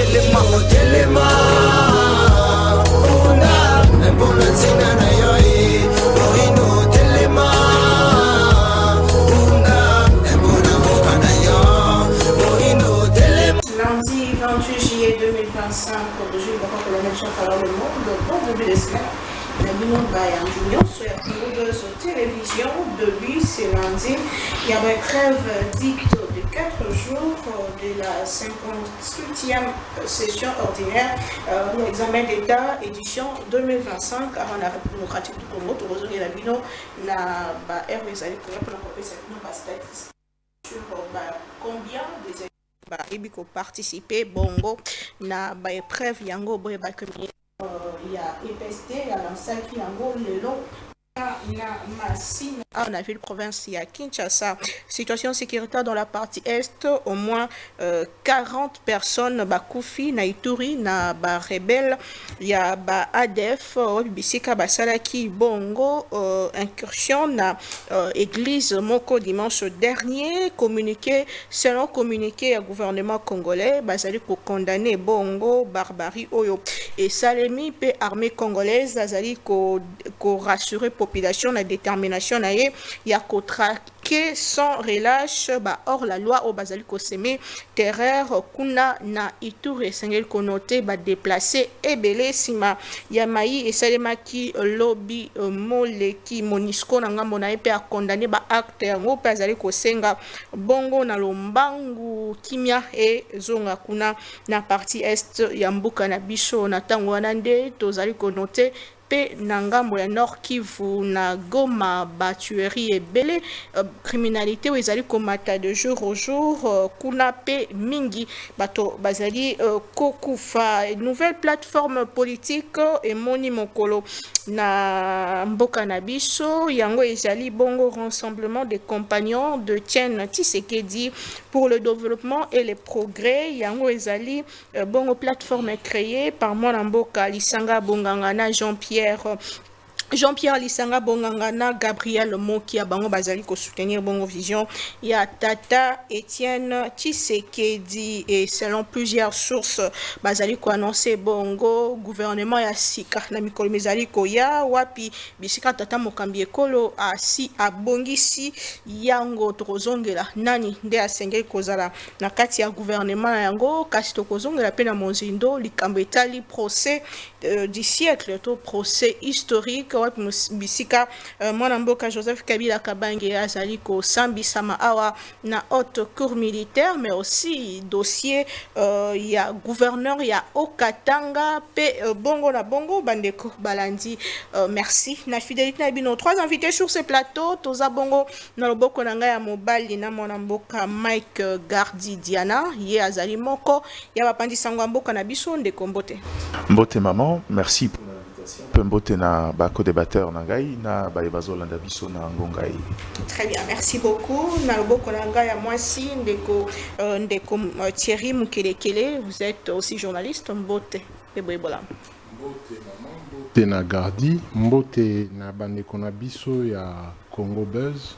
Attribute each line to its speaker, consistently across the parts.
Speaker 1: telema telema una mbona sina na yoi boino telema una mbona moka na yo boino telema.
Speaker 2: Lundi 28 juillet 2025, aujourd'hui, on va colonel Chakala le monde, bon début de semaine. Nous avons sur la télévision depuis ce lundi. Il y avait trêve dite de 4 jours de la 58e session ordinaire de l'examen d'État édition 2025 avant la République démocratique du Congo. Nous avons la bino na ba RVS pour la statistique sur combien de Ibiko participer bongo na ba épreuve yango boye ba il y a EPST, il y a l'ensemble qui en le long. On a vu le province, il y a Kinshasa. Situation sécuritaire dans la partie est, au moins 40 personnes, Bakoufi, Naituri, na rebelle, il y a ADF, Bisika, Salaki, Bongo, incursion na église Moko dimanche dernier, communiqué, selon communiqué au gouvernement congolais, Bazali pour condamner Bongo, barbarie, Oyo. Et Salemi, paix armée congolaise, Azali ko rassurer population, la détermination, il y a qu'au traquer sans relâche, hors la loi au Bazali Koseme, terreur, Kuna na Ituri, Sengel Konote, déplacé, et belé, Sima, Yamaï et Salemaki, lobby, Moleki, Monisco, Nanga Monaepe a condamné, acteur, au Bazali Kosenga, Bongo, na Lombangu, Kimia et Zonga Kuna, na partie est, Yambuka na Biso, na Tangwanande, Tozali Konote, Nangambo ya Nord Kivu na Goma batuerie et belé criminalité où ils allaient combattre de jour au jour kuna pe mingi bato bazali kokufa nouvelle plateforme politique et moni mokolo na mboka na biso yango ezali bongo rassemblement des compagnons de Tienne Tshisekedi pour le développement et le progrès yango ezali bongo plateforme créée par Mwana Mboka Lisanga Bongangana Jean-Pierre Lisanga Bongangana, Gabriel Mokia Bango Bazali ko soutenir Bongo Vision, il y a Tata Etienne Tshisekedi et selon plusieurs sources Bazali ko annoncé Bongo gouvernement ya sika na mikolo mezali ko ya wapi bisika Tata Mokambi ekolo asi abongisi yango trozongela nani nde asengeli kozala na kati ya gouvernement yango kasi to kozongela pe na monzindo likambo etali procès du siècle to procès historique bisika Mwana Mboka Joseph Kabila Kabange azali ko sambisama awa na haute cour militaire mais aussi dossier ya gouverneur ya Okatanga pe bongo na bongo bandeko balandi merci na fidélité na bino trois invités sur ce plateau toza bongo na loboko na ngai ya mobali na Mwana Mboka Mike Gardi Diana ye azali moko ya bapandi sangwa mboka na biso ndeko mbote
Speaker 3: maman merci pour Pembote na bako débatteur na ngai na bayebazo landa biso na ngongai.
Speaker 2: Très bien, merci beaucoup. Na loboko na ngai ya mwasi ndeko Thierry Mukelekele, vous êtes aussi journaliste Mbote Ebola.
Speaker 4: Mbote maman, Mbote na Gardi, Mbote na bandeko na biso ya Congo Buzz.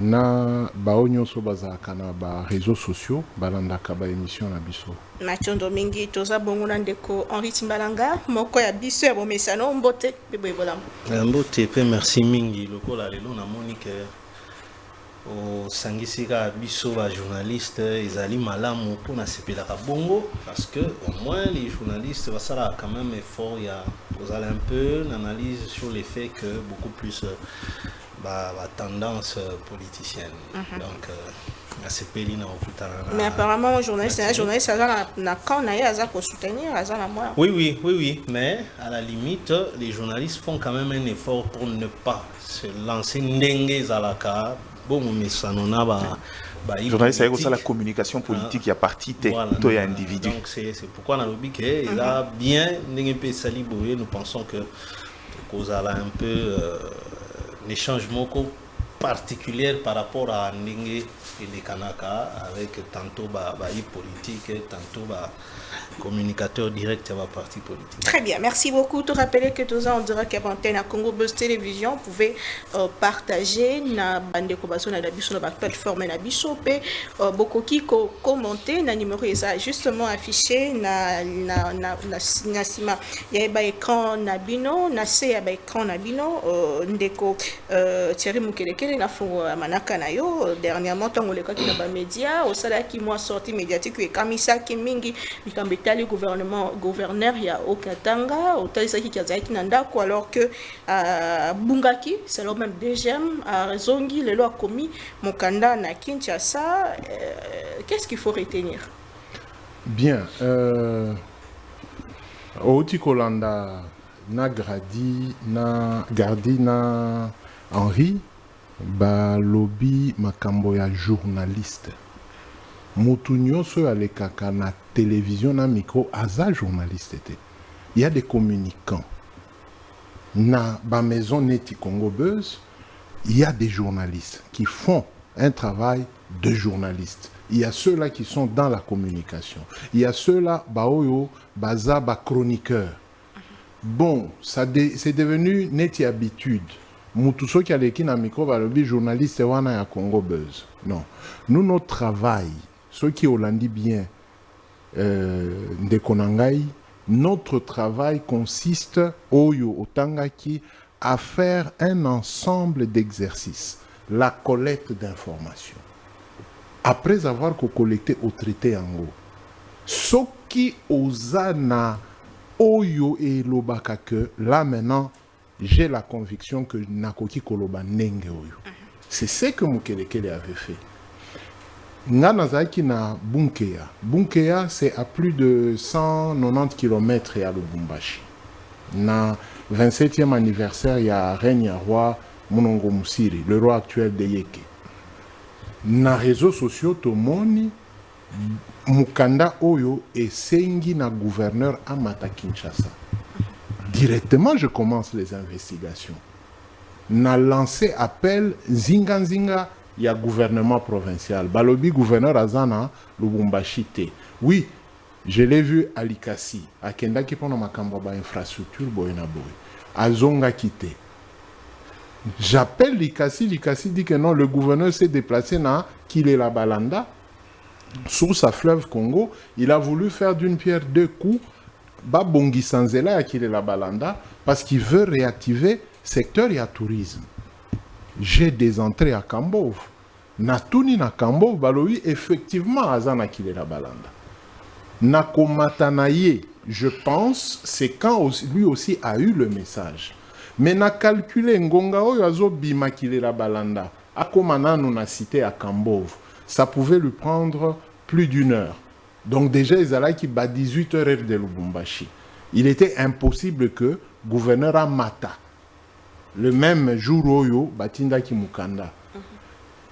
Speaker 4: Na baonyo so bazaka na ba réseaux sociaux balandaka ba émission na biso
Speaker 2: Machondo mingi toza bongo na ndeko Henri Timbalanga moko ya biso ya bomesano Mbote Bebola
Speaker 5: Mbote pe merci mingi lokola lelo na Monique o sangisika biso ba journaliste ezali malamu pour na sepelaka bongo parce que au moins les journalistes va ça quand même effort ya vous allez un peu l'analyse sur les faits que beaucoup plus tendance politicienne. Donc,
Speaker 2: mais apparemment, un journaliste n'a quand on soutenir,
Speaker 5: oui, mais à la limite, les journalistes font quand même un effort pour ne pas se lancer n'engue à la carte. Bon, mais ça n'en a pas.
Speaker 3: Journaliste, c'est la communication politique, il y a parti, il y a individu.
Speaker 5: Donc, c'est pourquoi dans le but, il a bien nous pensons que cause a un peu. Les changements particuliers par rapport à Ndenge et les Kanaka avec tantôt politique, tantôt communicateur direct à ma parti politique.
Speaker 2: Très bien, merci beaucoup. Te rappeler que tous en direct à l'antenne à Congo Buzz Télévision, vous pouvez partager na bande kobazo na biso na plateforme na biso pe bokoki ko commenter na numéro eza justement affiché na sima ya ba écran na bino na se ya ba écran na bino ndeko Thierry Mukelekele na fo manaka na yo dernièrement tango le kaki na ba média au sala ki moi sortie médiatique et kamisa ki mingi mikambetali gouverneur ya Okatanga otalisa ki kazaki na ndako alors que Bungaki c'est le même deuxième à Zongi le loi commis Mokanda na Kinshasa qu'est-ce qu'il faut retenir?
Speaker 4: Bien Oti Kolanda na Gardi na Henri ba lobby makambo ya journaliste mutu nyonso alekaka na télévision na micro aza journaliste était. Il y a des communicants na ba maison neti Congo Buzz, il y a des journalistes qui font un travail de journaliste. Il y a ceux-là qui sont dans la communication. Il y a ceux-là baoyo baza ba chroniqueur. Bon, c'est devenu neti habitude. Mutuso qui a l'équipe na micro va le journaliste wana ya Congo Buzz. Non, nous notre travail, ceux qui Hollandi bien de Konangai, notre travail consiste oyo otangaki à faire un ensemble d'exercices, la collecte d'informations. Après avoir collecté au traité en haut, ce qui osana oyo et lobaka que là maintenant j'ai la conviction que nakoki koloba nenge oyo. C'est ce que Mukelekele avait fait. Nganazaki na Bunkeya. Bunkeya c'est à plus de 190 km à Lubumbashi. Na 27e anniversaire il y a règne roi Munongo Musiri, le roi actuel de Yeke. Na réseaux sociaux tomoni Mukanda oyo et sengi na gouverneur Amata Kinshasa. Directement, je commence les investigations. Na lancé appel zinga il y a gouvernement provincial. Balobi gouverneur Azana Lubumbashi te. Oui, je l'ai vu à Likasi, à Kenda qui prend ma kambaba infrastructure boyena boy. Azonga quitté. J'appelle Likasi, Likasi dit que non, le gouverneur s'est déplacé na Kilela Balanda sous sa fleuve Congo, il a voulu faire d'une pierre deux coups. Babongi Sanzela à Kilela Balanda parce qu'il veut réactiver secteur et tourisme. J'ai des entrées à Kambov. Natuni na Kambov, baloui effectivement Azana Kilela Balanda. Nakomatanaye, je pense, c'est quand lui aussi a eu le message. Mais na calculé Ngonga oyo azo bima Kilela Balanda. Akomana nous na cité à Kambov. Ça pouvait lui prendre plus d'une heure. Donc déjà, ils allaient qui bat 18 heures de Lubumbashi. Il était impossible que gouverneur Amata, le même jour Oyo, Batinda Kimukanda,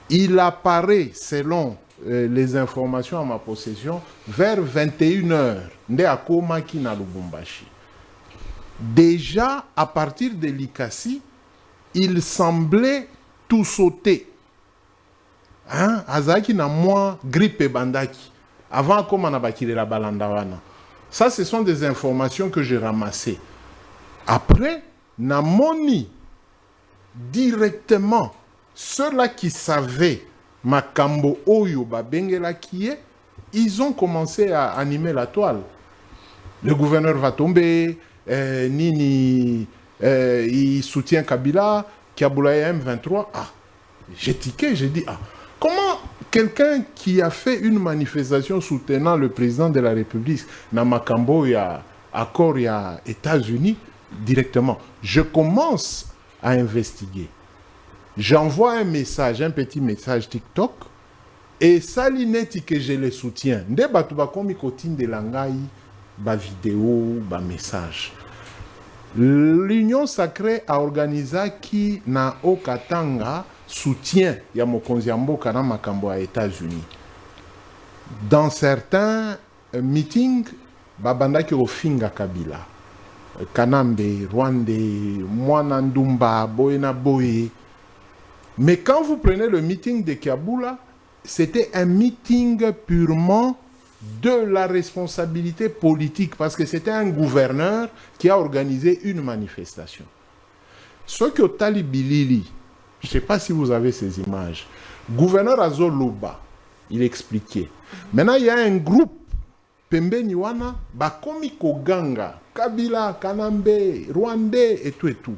Speaker 4: il apparaît, selon les informations à ma possession, vers 21 heures, nde akoma ki na Lubumbashi. Déjà, à partir de Likasi, il semblait tout sauter. Hein? Azaki na moi grippe bandaki. Avant comme on a bâti la Balandawana. Ça, ce sont des informations que j'ai ramassées. Après, Namoni, directement, ceux-là qui savaient Makambo Oyo Babengela qui est, ils ont commencé à animer la toile. Le gouverneur va tomber, Nini, il soutient Kabila, Kiaboulaye M23. Ah, j'ai tiqué, j'ai dit, ah, comment quelqu'un qui a fait une manifestation soutenant le président de la République, Namakambo, il y a accord, il y a États-Unis, directement. Je commence à investiguer. J'envoie un message, un petit message TikTok, et Salineti que je le soutiens. Nde batuba komi kotine de langai, ba vidéo, ba message. L'Union sacrée a organisé qui na Okatanga soutien ya mokonzi mboka na makambo à États-Unis. Dans certains meetings, babanda ki ofinga Kabila, Kanambe, Rwandais, Mwanandumba, Boyena Boye. Mais quand vous prenez le meeting de Kabula, c'était un meeting purement de la responsabilité politique, parce que c'était un gouverneur qui a organisé une manifestation. Ce que Tali Bilili, je ne sais pas si vous avez ces images, gouverneur Azoloba, il expliquait. Maintenant, il y a un groupe, Pembe Niwana, Bakomi Koganga, Kabila, Kanambe, Rwandais et tout et tout.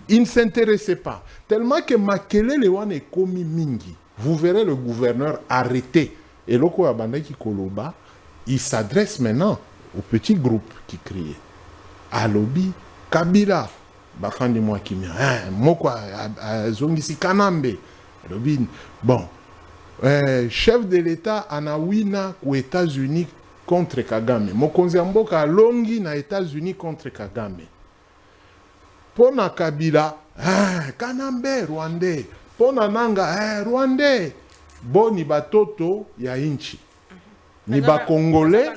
Speaker 4: Il ne s'intéressait pas. Tellement que Makele Lewan est commis Mingi. Vous verrez le gouverneur arrêté. Et Loko Abandaki Koloba, il s'adresse maintenant au petit groupe qui criait. Alobi, Kabila, Bafandi moi qui me Mokwa, Zongisi Kanambe. Alobi, bon, chef de l'État Anawina aux États-Unis contre Kagame. Mokonzi Mboka Longi na États-Unis contre Kagame. Pona Kabila, Kanambe, Rwandais. Pona Nanga, Rwandais. Bon, ni batoto ya inchi. Ni ba Congolais,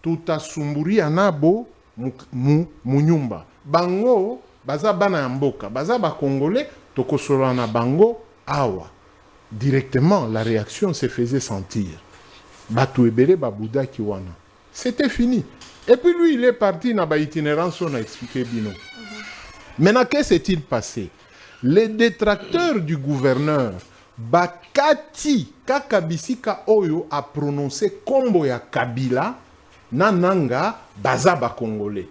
Speaker 4: tutasumburi anabo munyumba. Bango, baza bana ya mboka. Baza ba Congolais, tokosolo na bango, awa. Directement, la réaction se faisait sentir. Batu ebele babouda kiwana. C'était fini. Et puis lui, il est parti na ba itinérance, on a expliqué bino. Maintenant, qu'est-ce qui s'est-il passé? Les détracteurs du gouverneur, Bakati Kakabisika Oyo a prononcé Kombo ya Kabila, Nananga, Bazaba Congolais.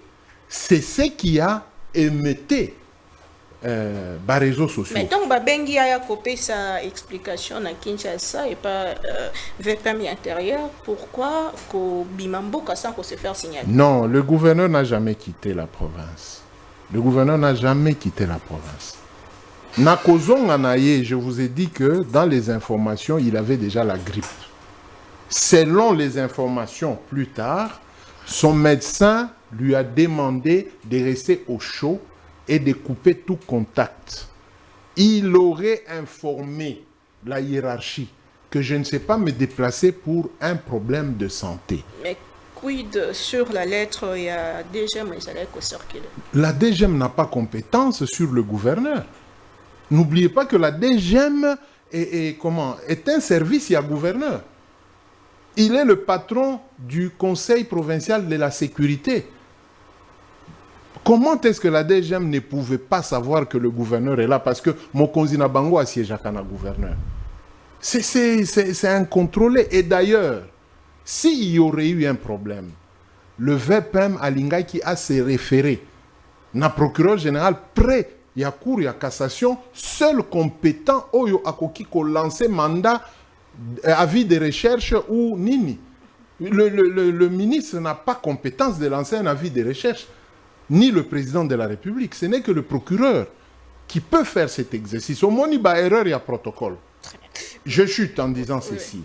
Speaker 4: C'est ce qui a émetté les réseaux sociaux.
Speaker 2: Mais donc, Babengi a copié sa explication à Kinshasa et pas vers permis intérieur. Pourquoi Bimambo Kassan se faire signaler?
Speaker 4: Non, le gouverneur n'a jamais quitté la province. Le gouverneur n'a jamais quitté la province. Nakozonga Naye, je vous ai dit que dans les informations, il avait déjà la grippe. Selon les informations plus tard, son médecin lui a demandé de rester au chaud et de couper tout contact. Il aurait informé la hiérarchie que je ne sais pas me déplacer pour un problème de santé.
Speaker 2: Mais quid sur la lettre, il y a DGM, il allait circuler.
Speaker 4: La DGM n'a pas compétence sur le gouverneur. N'oubliez pas que la DGM est un service à gouverneur. Il est le patron du Conseil provincial de la sécurité. Comment est-ce que la DGM ne pouvait pas savoir que le gouverneur est là? Parce que Mokonzi Nabango a siégé à gouverneur. C'est incontrôlé. Et d'ailleurs, s'il y aurait eu un problème, le VPM Alingai qui a ses référés, na procureur général prêt, il y a cour, il y a cassation, seul compétent, Oyo Akoki ko lancé mandat, avis de recherche ou nini. Le ministre n'a pas compétence de lancer un avis de recherche, ni le président de la République. Ce n'est que le procureur qui peut faire cet exercice. Au moins, il y a erreur, il y a protocole. Je chute en disant ceci.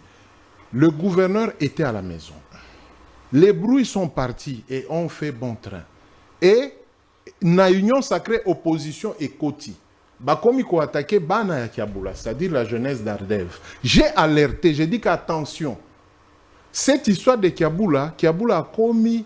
Speaker 4: Le gouverneur était à la maison. Les bruits sont partis et ont fait bon train. Et na union sacrée opposition et Koti. Bakomi ko attaqué Bana ya Kiabula, c'est-à-dire la jeunesse d'Ardev. J'ai alerté, j'ai dit qu'attention, cette histoire de Kiabula a commis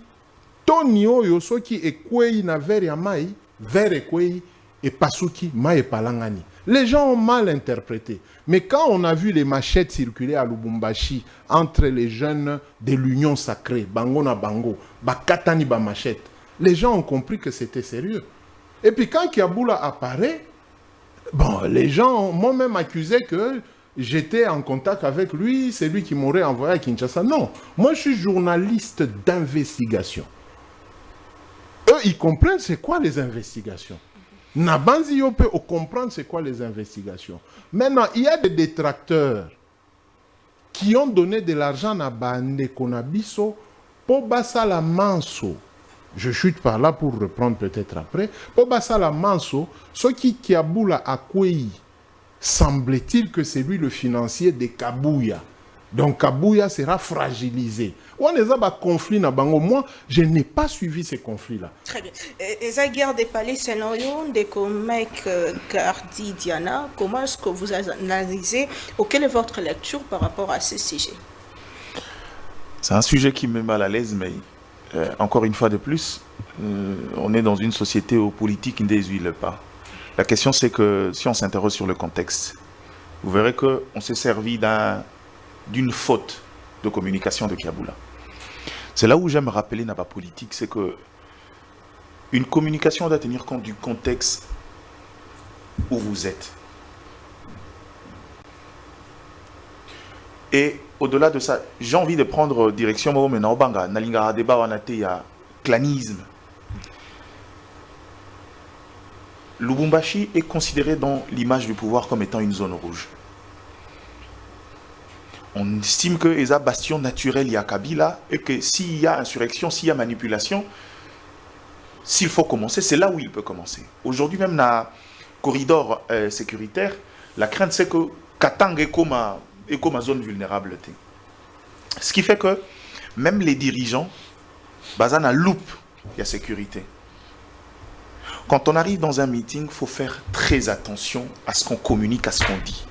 Speaker 4: Tony Oyo soki ekwei na vers ya mai, vers ekwei et pasuki mai et palangani. Les gens ont mal interprété. Mais quand on a vu les machettes circuler à Lubumbashi entre les jeunes de l'Union sacrée, Bango na Bango, Bakatani ba machette, les gens ont compris que c'était sérieux. Et puis quand Kiabula apparaît, bon, les gens m'ont même accusé que j'étais en contact avec lui, c'est lui qui m'aurait envoyé à Kinshasa. Non, moi je suis journaliste d'investigation. Eux, ils comprennent c'est quoi les investigations. Nabanzi Yope, on comprend c'est quoi les investigations. Maintenant, il y a des détracteurs qui ont donné de l'argent à Bande Konabiso pour Basala Manso. Je chute par là pour reprendre peut-être après. Pour Basala Manso, ce qui Kiabula Akwei, semble-t-il que c'est lui le financier de Kabouya. Donc Kabouya sera fragilisé. On est à un conflit na bango. Moi, je n'ai pas suivi ces conflits-là.
Speaker 2: Très bien. Et la guerre des palais scénario de Comek Gardi Diana, comment est-ce que vous analysez ou quelle est votre lecture par rapport à ce sujet?
Speaker 3: C'est un sujet qui me met mal à l'aise, mais encore une fois de plus, on est dans une société où politique ne déshuile pas. La question c'est que si on s'interroge sur le contexte, vous verrez qu'on s'est servi d'une faute de communication de Kiabula. C'est là où j'aime rappeler dans la politique, c'est que une communication doit tenir compte du contexte où vous êtes. Et au-delà de ça, j'ai envie de prendre direction maintenant au Banga, Nalinga débat en athée, il y a clanisme. Lubumbashi est considéré dans l'image du pouvoir comme étant une zone rouge. On estime que les bastion naturel il y a Kabila et que s'il y a insurrection, s'il y a manipulation, s'il faut commencer, c'est là où il peut commencer. Aujourd'hui même dans le corridor sécuritaire, la crainte c'est que Katang est comme une zone vulnérable. Ce qui fait que même les dirigeants, bazan à loupe, il y a sécurité. Quand on arrive dans un meeting, il faut faire très attention à ce qu'on communique, à ce qu'on dit.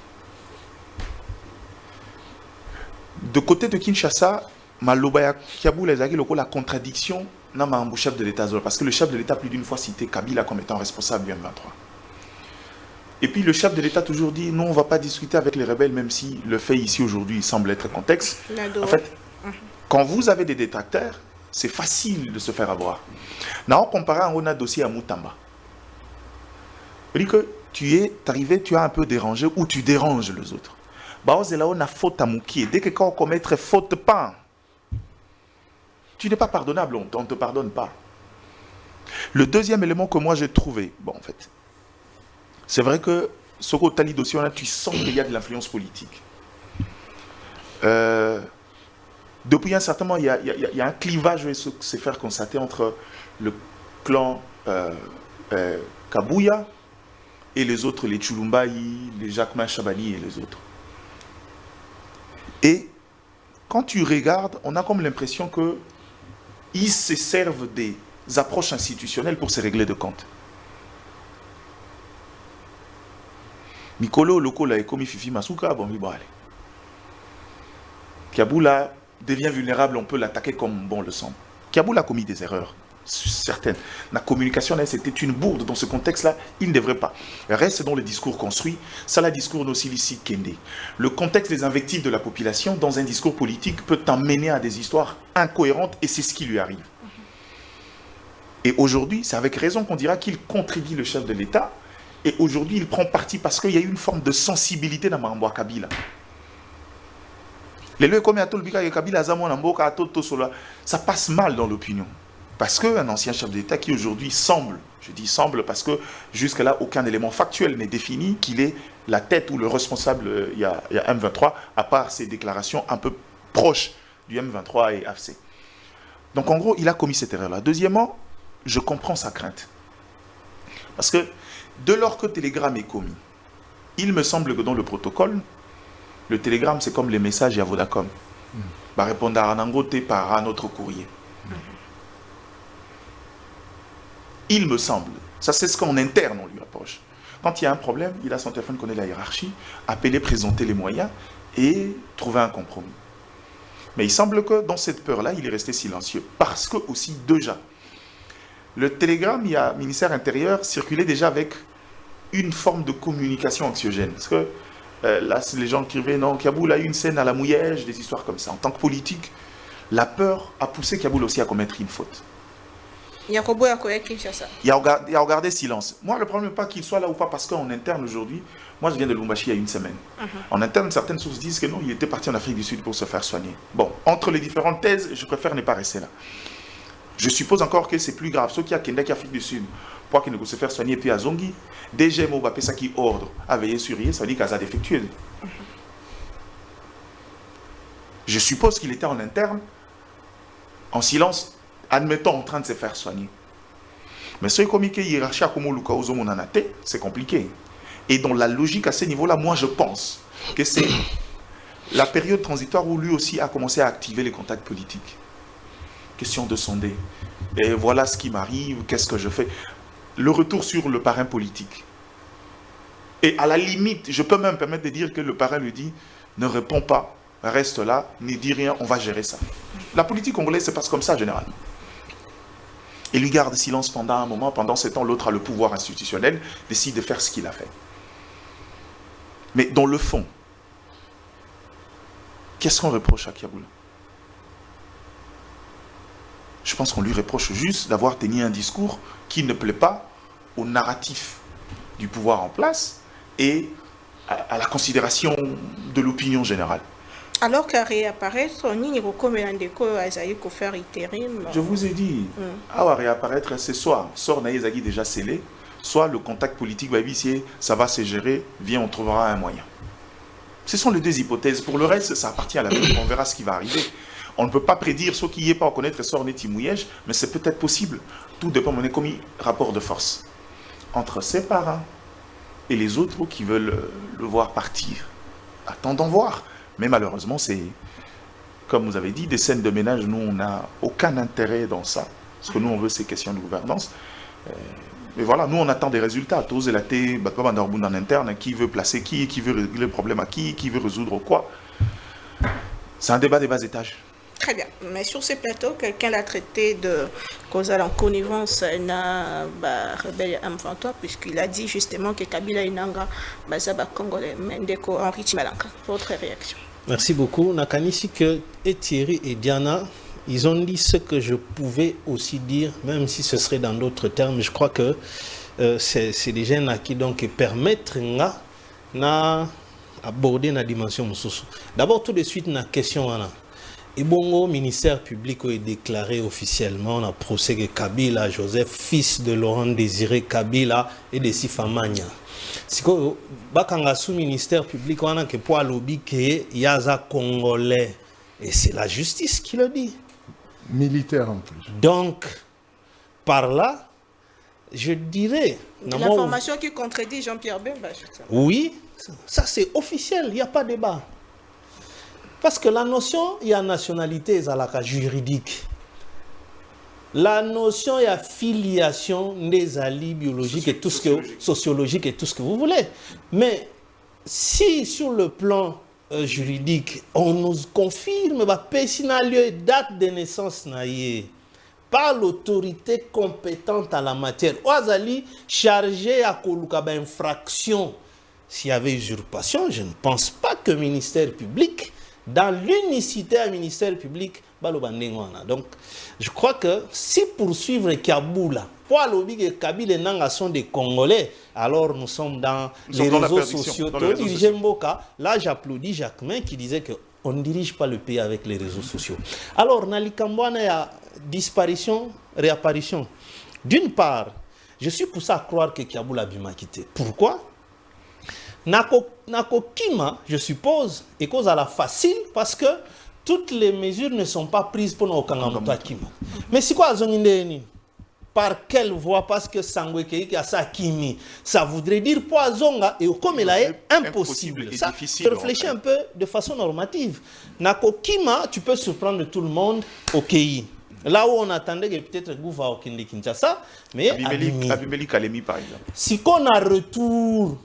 Speaker 3: De côté de Kinshasa, Malobaya Kiabou les agis la contradiction dans le chef de l'État, parce que le chef de l'État plus d'une fois cité Kabila comme étant responsable du M23. Et puis le chef de l'État toujours dit non, on ne va pas discuter avec les rebelles, même si le fait ici aujourd'hui semble être contexte. En fait, quand vous avez des détracteurs, c'est facile de se faire avoir. Now, comparé à un dossier à Moutamba, dit que tu es arrivé, tu as un peu dérangé ou tu déranges les autres. Bah, on a faute à Moukié. Dès que quand on commet faute pas, tu n'es pas pardonnable, on ne te pardonne pas. Le deuxième élément que moi j'ai trouvé, bon en fait, c'est vrai que ce côté de dossier, tu sens qu'il y a de l'influence politique. Depuis un certain moment, il y a un clivage qui se fait constater entre le clan Kabouya et les autres, les Chulumbaï, les Jacquemin Chabani et les autres. Et quand tu regardes, on a comme l'impression qu'ils se servent des approches institutionnelles pour se régler de compte. Mikolo, Lokola et Komi Fifi Masuka, bon, allez. Kiaboula devient vulnérable, on peut l'attaquer comme bon le semble. Kiaboula a commis des erreurs, certaines. La communication, c'était une bourde. Dans ce contexte-là, il ne devrait pas. Reste dans le discours construit, ça, le discours d'Osilici Kende. Le contexte des invectives de la population dans un discours politique peut t'emmener à des histoires incohérentes et c'est ce qui lui arrive. Et aujourd'hui, c'est avec raison qu'on dira qu'il contredit le chef de l'État et aujourd'hui, il prend parti parce qu'il y a eu une forme de sensibilité dans Mambo Kabila. Ça passe mal dans l'opinion. Parce qu'un ancien chef d'État qui aujourd'hui semble, je dis semble parce que jusque-là, aucun élément factuel n'est défini, qu'il est la tête ou le responsable, il y a M23, à part ses déclarations un peu proches du M23 et AFC. Donc en gros, il a commis cette erreur-là. Deuxièmement, je comprends sa crainte. Parce que de lors que le télégramme est commis, il me semble que dans le protocole, le télégramme, c'est comme les messages à Vodacom. Va répondre à Nangote par un autre courrier. Il me semble. Ça, c'est ce qu'en interne, on lui approche. Quand il y a un problème, il a son téléphone, connaît la hiérarchie, appeler, présenter les moyens et trouver un compromis. Mais il semble que dans cette peur-là, il est resté silencieux. Parce que aussi, déjà, le télégramme, il y a ministère intérieur, circulait déjà avec une forme de communication anxiogène. Parce que là, les gens écrivaient, non, Kaboul a eu une scène à la mouillège, des histoires comme ça. En tant que politique, la peur a poussé Kaboul aussi à commettre une faute. Il a regardé silence. Moi, le problème n'est pas qu'il soit là ou pas, parce qu'en interne aujourd'hui, moi je viens de Lubumbashi il y a une semaine. En interne, certaines sources disent que non, il était parti en Afrique du Sud pour se faire soigner. Bon, entre les différentes thèses, je préfère ne pas rester là. Je suppose encore que c'est plus grave. Ceux qui ont Kendaki Afrique du Sud, pour qu'ils ne se faire soigner, puis à Zongi, déjà Mobapé, ça qui ordre à veiller sur lui, ça veut dire qu'elle a défectué. Je suppose qu'il était en interne, en silence, admettons en train de se faire soigner. Mais ce qui est hiérarchie à Komoluka Ozomonanate, c'est compliqué. Et dans la logique à ce niveau-là, moi je pense que c'est la période transitoire où lui aussi a commencé à activer les contacts politiques. Question de sonder. Et voilà ce qui m'arrive, qu'est-ce que je fais. Le retour sur le parrain politique. Et à la limite, je peux même me permettre de dire que le parrain lui dit, ne réponds pas, reste là, ne dis rien, on va gérer ça. La politique congolaise se passe comme ça généralement. Et lui garde silence pendant un moment, pendant ce temps, l'autre a le pouvoir institutionnel, décide de faire ce qu'il a fait. Mais dans le fond, qu'est-ce qu'on reproche à Kiaboula? Je pense qu'on lui reproche juste d'avoir tenu un discours qui ne plaît pas au narratif du pouvoir en place et à la considération de l'opinion générale.
Speaker 2: Alors qu'à réapparaître, Nini Rokomelandeko a faire intérim.
Speaker 3: Je vous ai dit, à réapparaître, c'est soit Naïzagi déjà scellé, soit le contact politique va ici, ça va se gérer, viens, on trouvera un moyen. Ce sont les deux hypothèses. Pour le reste, ça appartient à l'avenir, on verra ce qui va arriver. On ne peut pas prédire ce qui n'est pas à connaître sort net Mouyège, mais c'est peut-être possible. Tout dépend de commis rapport de force entre ses parents et les autres qui veulent le voir partir. Attendons voir. Mais malheureusement, c'est, comme vous avez dit, des scènes de ménage. Nous, on n'a aucun intérêt dans ça. Ce que nous, on veut, c'est question de gouvernance. Mais voilà, nous, on attend des résultats. Tous et la thé, en interne, qui veut placer qui veut régler le problème à qui veut résoudre quoi. C'est un débat des bas étages.
Speaker 2: Très bien. Mais sur ces plateaux, quelqu'un l'a traité de causal en connivence na rebelle M23, puisqu'il a dit justement que Kabila Inanga, Bazaba Congolais, Mendeko, Henri Chimalanka. Votre réaction?
Speaker 5: Merci beaucoup. Nakanisi que et Thierry et Diana, ils ont dit ce que je pouvais aussi dire, même si ce serait dans d'autres termes. Je crois que c'est des gens qui donc permettent d'aborder la dimension mususu. D'abord, tout de suite, la question. Et bon, le ministère public a déclaré officiellement on a procès que Kabila, Joseph, fils de Laurent Désiré Kabila et de Sifamania. C'est que le ministère public on a que pour lobby que Yaza Congolais et c'est la justice qui le dit.
Speaker 4: Militaire en plus.
Speaker 5: Donc, par là, je dirais...
Speaker 2: L'information qui contredit Jean-Pierre Bemba.
Speaker 5: Oui, ça c'est officiel, il n'y a pas de débat. Parce que la notion, il y a nationalité et la juridique. La notion, il y a filiation des alliés biologiques et tout ce que sociologique et tout ce que vous voulez. Mais si sur le plan juridique, on nous confirme que date de naissance par l'autorité compétente à la matière, Oazali chargé à Kolukaba infraction. S'il y avait usurpation, je ne pense pas que le ministère public dans l'unicité du ministère public, donc je crois que si poursuivre Kaboula, pour lobby que Kabila Nanga sont des Congolais, alors nous sommes dans les réseaux sociaux. Là, j'applaudis Jacquemin qui disait qu'on ne dirige pas le pays avec les réseaux sociaux. Alors, Nalikambouana, il y a disparition, réapparition. D'une part, je suis poussé à croire que Kaboula a bien quitté. Pourquoi? Nako Kima, je suppose, est cause à la facile parce que toutes les mesures ne sont pas prises pour nos Kangamuta Kima. Mais c'est quoi Zonindeni? Par quelle voie? Parce que Sangweke a sa Kimi. Ça voudrait dire Poisonga et comme il est impossible. Ça, je réfléchis un peu de façon normative. Nako Kima, tu peux surprendre tout le monde au Kei. Là où on attendait que peut-être Gouva au Kinshasa, mais
Speaker 3: Abimeli Kalemi par exemple.
Speaker 5: Si qu'on a retour,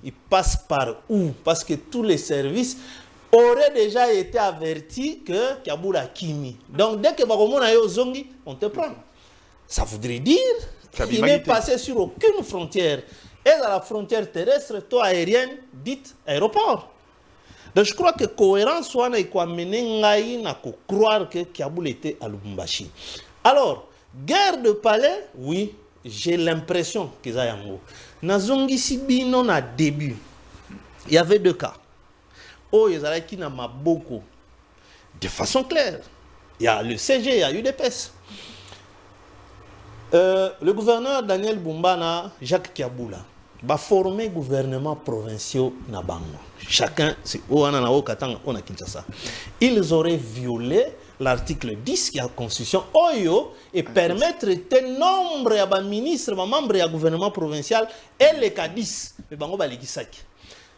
Speaker 5: il passe par où? Parce que tous les services auraient déjà été avertis que Kaboula Kimi. Donc dès que Bakomona est au Zongi, on te prend. Ça voudrait dire qu'il n'est passé sur aucune frontière. Et dans la frontière terrestre, toi aérienne, dite aéroport. Donc je crois que cohérence soit na iko amener ngai na ko croire que Kaboul était à Lubumbashi. Alors, guerre de palais, oui, j'ai l'impression que ça yango. Na zongi sibino na début. Il y avait deux cas. Oh, il y a qui n'a pas beaucoup. De façon claire. Il y a le CG, il y a UDPS. Le gouverneur Daniel Bumbana, Jacques Kaboula, va former gouvernement provincial na bango. Chacun, c'est on a Kinshasa. Ils auraient violé l'article 10 qui a la Constitution Oyo et permettre de nombre de ministres, membres du gouvernement provincial et les CADIS. Mais bango ba legisaki.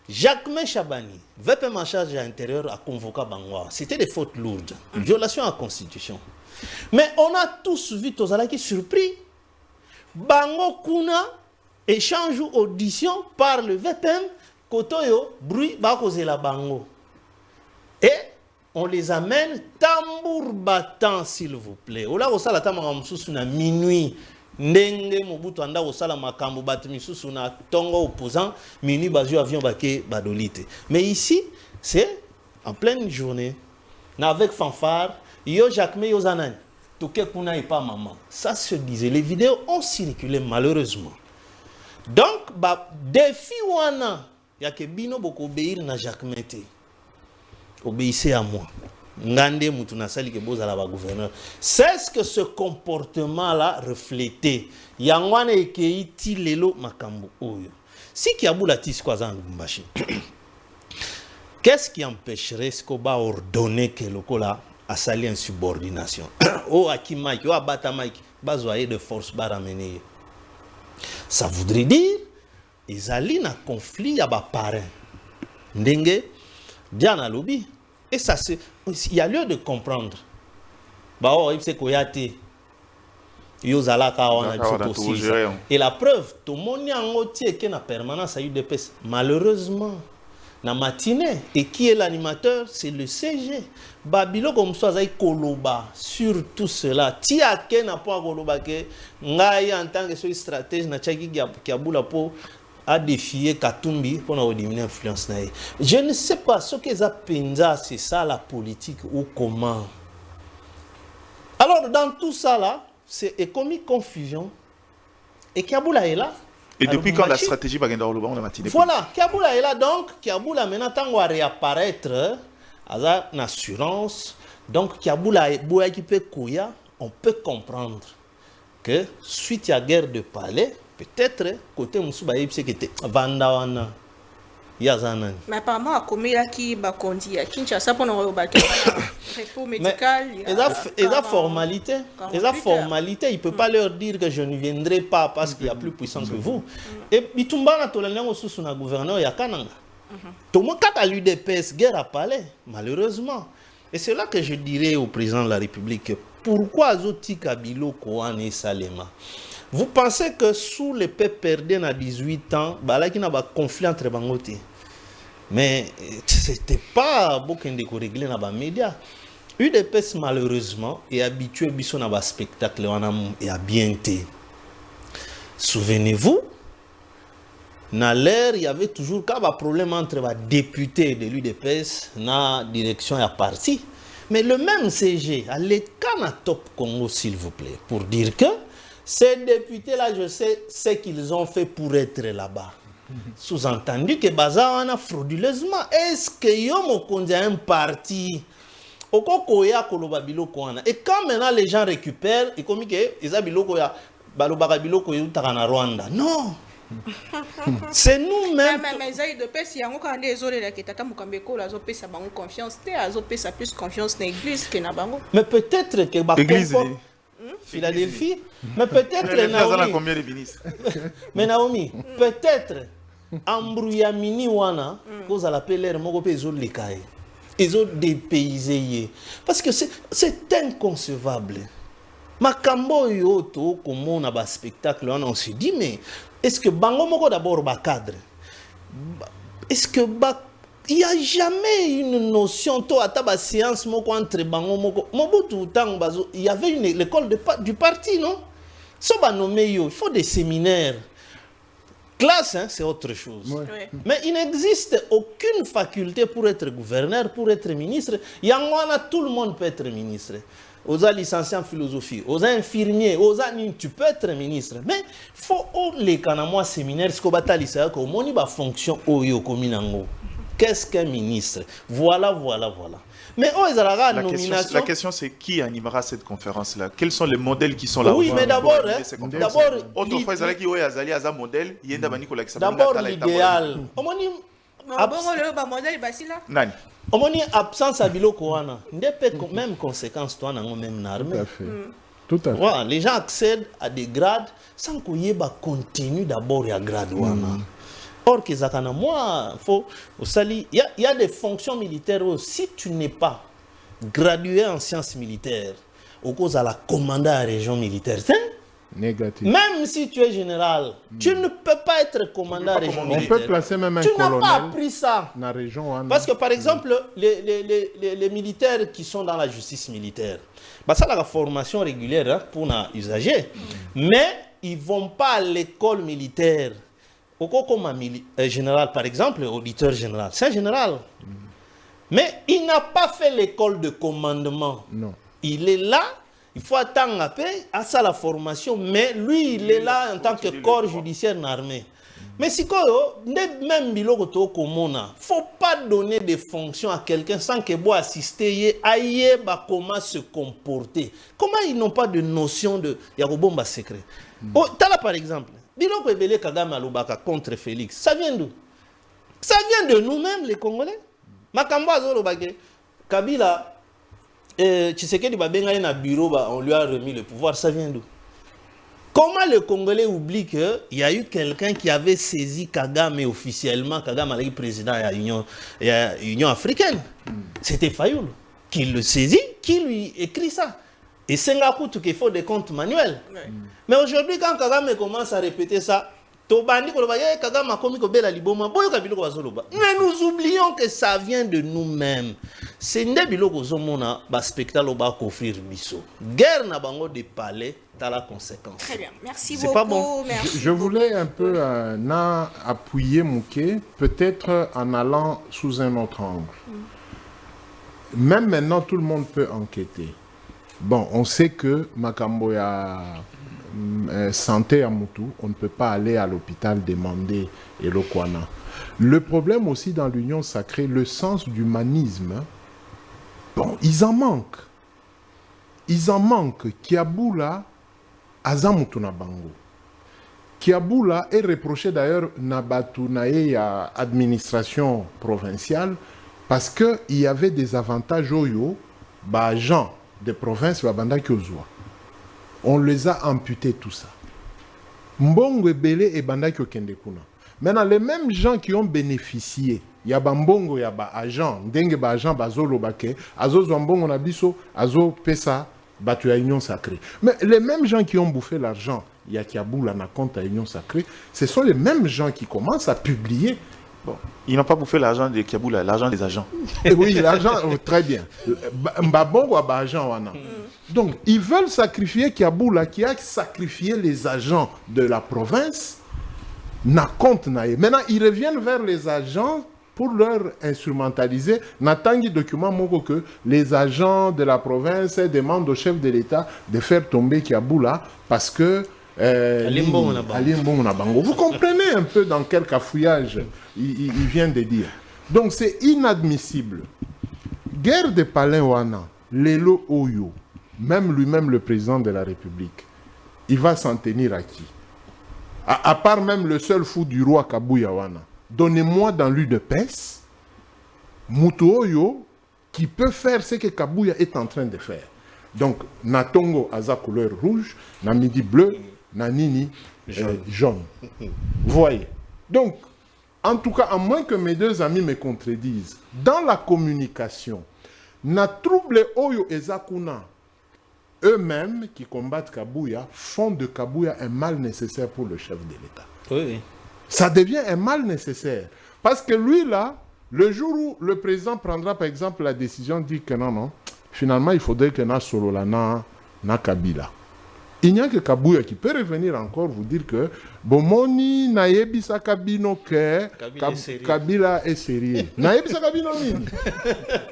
Speaker 5: Jacques Chabani, VPM en charge à l'intérieur, a convoqué Bangwa. C'était des fautes lourdes, violation à la Constitution. Mais on a tous vu Tozalaki surpris. Bango Kuna échange ou audition par le VPM, Kotoyo, bruit, va causer la Bango. Et on les amène tambour battant, s'il vous plaît. Ola osala tamanga msusu na minuit. Ndenge Mobutu anda osala makambo bat misusu na tongo opposant, minuit bazu avion bake badolite. Mais ici, c'est en pleine journée, avec fanfare, yo Jacquemin yo zanani. toke kuna et pas maman. Ça se disait. Les vidéos ont circulé malheureusement. Donc, bah, défi wana, ya ke bino boko obéir na Jacques Mété. Obéissez à moi. Ngande mutuna sali ke boza la ba gouverneur. C'est ce que ce comportement-là reflétait. Yangwane ekeiti lelo makambo oyo. Si Kiabula tis kwa za Lubumbashi. Qu'est-ce qui empêcherait ce qu'on va ordonner que le cola a sali en subordination? Oh, Aki Mike, oh, Abata Mike, bazoyer de force ba ramener. Ça voudrait dire, ils allaient dans un conflit à bas parrain. Ndenge, Diana Lobby. Et ça, il y a lieu de comprendre. Bah, oh, il sait qu'il y a des. Et la preuve, tout le monde a une permanence à UDPS. Malheureusement, la matinée, et qui est l'animateur? C'est le CG. Babilo comme ça, ça koloba sur tout cela. Tia ken n'a pas koloba que ngai en tant que stratège na tchaki qui a boula pour a défier Katumbi pour nous diminuer l'influence. Je ne sais pas ce que ça pensa, c'est ça la politique ou comment. Alors dans tout ça là, c'est commis confusion. Et Kiaboula est là.
Speaker 3: Et depuis quand la stratégie va gagner dans le banc la matinée?
Speaker 5: Voilà, Kiaboula est là donc. Kiaboula maintenant tant qu'on va réapparaître, à l'assurance. Donc Kiaboula est équipé Kouya, on peut comprendre que suite à la guerre de palais, peut-être côté Moussouba c'est que était Vandawana. Yazana.
Speaker 2: Mais apparemment, à Komela qui Bakondi, à Kinshasa, pour nous rebattre, repos médical.
Speaker 5: Et la formalité, il ne peut pas leur dire que je ne viendrai pas parce qu'il y a plus puissant que vous. Et Bitumba na tolango sous son gouverneur ya Kananga. Tout le monde a l'UDPS guerre à palais, malheureusement. Et c'est là que je dirais au président de la République, pourquoi Zoti Kabilo Kouane Salema? Vous pensez que sous les paix perdus à 18 ans, il y a un conflit entre Bangote. Mais ce n'était pas beaucoup de régler dans les médias. UDPS, malheureusement, est habitué à un spectacle et à bien été. Souvenez-vous, dans l'ère, il y avait toujours un problème entre les députés de l'UDPS et la direction et la parti. Mais le même CG, allez à Top Congo, s'il vous plaît, pour dire que ces députés-là, je sais ce qu'ils ont fait pour être là-bas. Sous-entendu que Baza a frauduleusement. Est-ce que Yomokondi a un parti? Et quand maintenant les gens récupèrent, et comme ils ont Rwanda. Non! C'est nous-mêmes.
Speaker 2: Mais il y a encore des autres qui ont confiance. Ils ont plus confiance dans l'église que dans Bango.
Speaker 5: Mais peut-être que
Speaker 3: l'église.
Speaker 5: Philadelphie, mais peut-être Naomi.
Speaker 3: Combien de ministres?
Speaker 5: Mais Naomi, peut-être embrouillamini wana cause à l'appel l'air moko pe zo lekaye. Ils ont dépaysé parce que c'est inconcevable. Makambo yoto comme on a ba spectacle on se dit mais est-ce que bango moko d'abord ba cadre? Est-ce que il n'y a jamais une notion, toi, à ta séance, entre Bango Moko. Il y avait l'école du parti, non? Il faut des séminaires. Classe, hein, c'est autre chose.
Speaker 2: Ouais.
Speaker 5: Mais il n'existe aucune faculté pour être gouverneur, pour être ministre. Tout le monde peut être ministre. Aux licenciés en philosophie, aux infirmiers, tu peux être ministre. Mais il faut les canaux séminaires, ce qu'on va faire, fonction oyo kominango. Qu'est-ce qu'un ministre? Voilà. Mais
Speaker 3: la question c'est qui animera cette conférence-là? Quels sont les modèles qui sont là?
Speaker 5: Oui, mais d'abord,
Speaker 3: autrefois, modèle,
Speaker 5: d'abord l'idéal. Omoni absence à biloko wana. Même conséquence toi dans même armée.
Speaker 4: Tout à fait.
Speaker 5: Voilà, les gens accèdent à des grades sans qu'il y ait continue d'abord à grade wana. Or, il y a des fonctions militaires où si tu n'es pas gradué en sciences militaires, au cause à la commandant à la région militaire,
Speaker 4: négatif.
Speaker 5: Même si tu es général, tu ne peux pas être commandant à la région militaire.
Speaker 4: On peut placer même un colonel.
Speaker 5: Tu n'as pas appris ça.
Speaker 4: Dans la région,
Speaker 5: parce que par exemple, les militaires qui sont dans la justice militaire, ça la formation régulière pour les usagers, mais ils ne vont pas à l'école militaire. Comme général, par exemple, auditeur général, c'est un général. Mais il n'a pas fait l'école de commandement.
Speaker 4: Non.
Speaker 5: Il est là, Il faut attendre la paix, à ça la formation, mais lui, il est là en tant que corps judiciaire armé. Mais si même biloko to komona, faut pas donner des fonctions à quelqu'un sans que boit assister aïe comment se comporter. Comment ils n'ont pas de notion de yakobomba secret. Oh, tala par exemple, biloko ebele Kagame alobaka contre Félix, ça vient d'où? Ça vient de nous-mêmes les Congolais. Makambo azolobake Kabila Tshisekedi babenga na bureau on lui a remis le pouvoir, ça vient d'où? Comment le Congolais oublie qu'il y a eu quelqu'un qui avait saisi Kagame officiellement, Kagame est président de l'Union africaine. C'était Fayoulou qui le saisit, qui lui écrit ça. Et Singapour, qu'il faut des comptes manuels. Mais aujourd'hui, quand Kagame commence à répéter ça, mais nous oublions que ça vient de nous-mêmes. C'est Ndebilo Zomona, spectacle au offrir biso. Guerre n'a pas de palais, t'as la conséquence.
Speaker 2: Très bien, merci
Speaker 5: beaucoup.
Speaker 2: Pas bon. Merci
Speaker 4: je voulais un peu appuyer Mouké, peut-être en allant sous un autre angle. Même maintenant, tout le monde peut enquêter. Bon, on sait que Makamboya santé à Moutou, on ne peut pas aller à l'hôpital demander Elokwana. Le problème aussi dans l'Union sacrée, le sens d'humanisme, bon, ils en manquent. Ils en manquent. Kiaboula, Azamutuna Bango. Kiaboula est reproché d'ailleurs Nabatunae à administration provinciale parce qu'il y avait des avantages aux agents de province Babanda Kyozua. On les a amputés tout ça. Mbongo Ebele et Banda Kyokendekuna. Maintenant, les mêmes gens qui ont bénéficié, il y a Mbongo, il y a agent, Ndenge agent, Bazolo Bake, Azo Zwambongo Nabiso, Azo Pesa, Batu à Union Sacrée. Mais les mêmes gens qui ont bouffé l'argent, il y a Kiaboula na compte à Union Sacrée, ce sont les mêmes gens qui commencent à publier.
Speaker 3: Bon, ils n'ont pas bouffé l'argent de Kiaboula, l'argent des agents.
Speaker 4: Et oui, l'argent, très bien. Mbabongo a agent wana. Donc, ils veulent sacrifier Kiaboula qui a sacrifié les agents de la province. Na compte nae. Maintenant, ils reviennent vers les agents pour leur instrumentaliser. Natangi document moko que les agents de la province demandent au chef de l'État de faire tomber Kiaboula parce que vous comprenez un peu dans quel cafouillage il vient de dire. Donc c'est inadmissible. Guerre de Palin Wana, Lelo Oyo, même lui-même le président de la République, il va s'en tenir à qui? À part même le seul fou du roi Kabouya Wana. Donnez-moi dans l'UDPS Moutou Oyo qui peut faire ce que Kabouya est en train de faire. Donc, Natongo a sa couleur rouge, Namidi bleu, Nanini jaune. Vous voyez. Donc, en tout cas, à moins que mes deux amis me contredisent, dans la communication, na trouble Oyo et Zakuna, eux-mêmes qui combattent Kabouya, font de Kabouya un mal nécessaire pour le chef de l'État.
Speaker 5: Oui.
Speaker 4: Ça devient un mal nécessaire. Parce que lui, là, le jour où le président prendra, par exemple, la décision de dire que non, finalement, il faudrait que na solo na Kabila. Il n'y a que Kabouya qui peut revenir encore vous dire que Bomoni naebisa Kabino que Kabila est sérieux. Naebisa Kabino nini.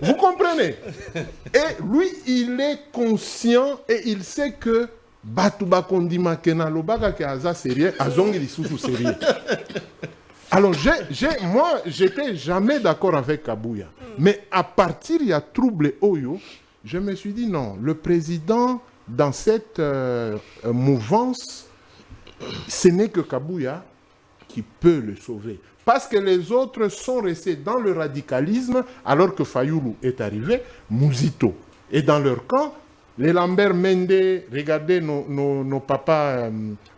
Speaker 4: Vous comprenez? Et lui, il est conscient et il sait que Batuba Kondima Kena Lobaka ke aza sérieux, azongi lisusu sérieux. Alors, moi, j'étais jamais d'accord avec Kabouya. Mais à partir, il y a trouble Oyo, je me suis dit non, le président, dans cette mouvance, ce n'est que Kabouya qui peut le sauver. Parce que les autres sont restés dans le radicalisme, alors que Fayoulou est arrivé, Mouzito. Et dans leur camp, les Lambert Mende, regardez nos papas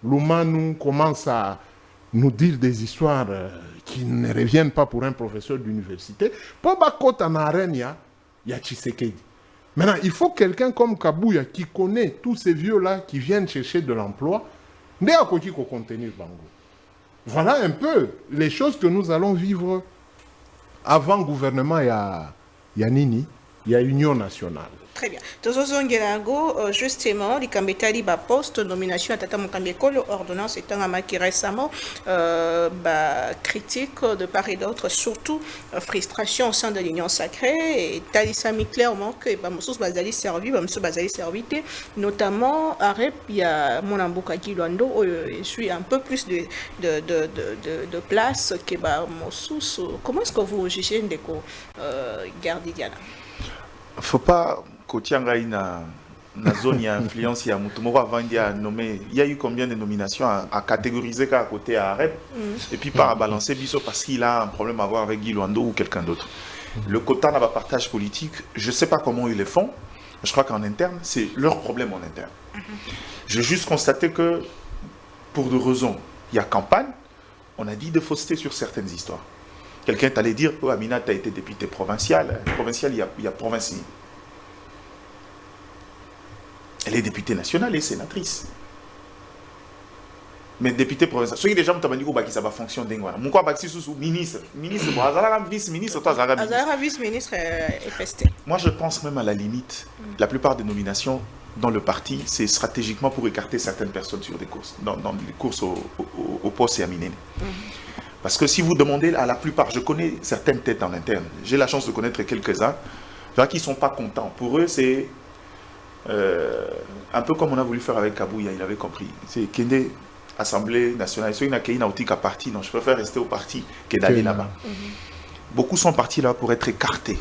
Speaker 4: Loumanou commencent à nous dire des histoires qui ne reviennent pas pour un professeur d'université. Pour Bakota Narenia, il y a Tshisekedi. Maintenant, il faut quelqu'un comme Kabouya qui connaît tous ces vieux-là qui viennent chercher de l'emploi. Voilà un peu les choses que nous allons vivre avant gouvernement. Il y a Nini, il y a Union nationale.
Speaker 2: Très bien. Tozozongelango, justement, les candidats ba poste nomination à Tata Mokambekolo, ordonnance étant amaki récemment, critique de part et d'autre, surtout frustration au sein de l'Union sacrée, et Talissami clairement que Moussous Bazali servi, Moussous Bazali servité, notamment à Rep, il y a Monamboka Giluando, je suis un peu plus de place que Moussous. Comment est-ce que vous jugez Ndeko Gardidiana?
Speaker 3: Faut pas kotianga na zone ya influence ya mutumoko avant dia nommé. Il y a eu combien de nominations à catégoriser qu'à côté à Rep et puis pas à balancer Bisso parce qu'il a un problème à voir avec Guy Luando ou quelqu'un d'autre. Le quota n'a pas partage politique, je sais pas comment ils le font. Je crois qu'en interne, c'est leur problème en interne. J'ai juste constaté que pour deux raisons, il y a campagne, on a dit de fausseté sur certaines histoires. Quelqu'un t'allait dire, oh, Amina, tu as été député provincial. Provincial, il y a province. Elle est députée nationale et sénatrice. Mais députée provinciale. Ceux qui déjà m'ont dit que ça va fonctionner. Mon quoi, sous ministre. Ministre, vice-ministre, toi,
Speaker 2: vice-ministre est pesté.
Speaker 3: Moi, je pense même à la limite. La plupart des nominations dans le parti, c'est stratégiquement pour écarter certaines personnes sur des courses, dans les courses au poste et à Miné. Parce que si vous demandez à la plupart, je connais certaines têtes en interne, j'ai la chance de connaître quelques-uns, qui ne sont pas contents. Pour eux, c'est un peu comme on a voulu faire avec Kabouya, il avait compris. C'est Kende, Assemblée nationale, ceux qui n'ont pas parti, non, je préfère rester au parti que d'aller là-bas. Beaucoup sont partis là pour être écartés.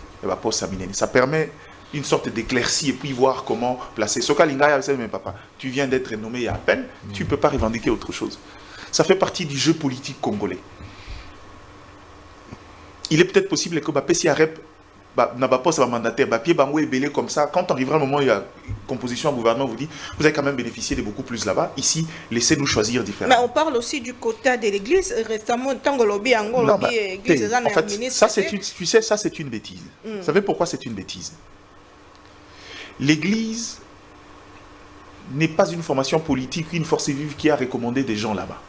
Speaker 3: Ça permet une sorte d'éclaircie et puis voir comment placer. Sokalinga, mais papa, tu viens d'être nommé il y a à peine, tu ne peux pas revendiquer autre chose. Ça fait partie du jeu politique congolais. Il est peut-être possible que Pessi Arep n'a pas poste mandataire, pied bango est belé comme ça. Quand arrivera le moment où il y a composition au gouvernement, vous dit, vous avez quand même bénéficié de beaucoup plus là-bas. Ici, laissez-nous choisir différemment.
Speaker 2: Mais on parle aussi du quota de l'église. Récemment, tant que lobby en église,
Speaker 3: en fait, ça c'est une, tu sais, ça c'est une bêtise. Vous savez pourquoi c'est une bêtise? L'église n'est pas une formation politique, une force vive qui a recommandé des gens là-bas.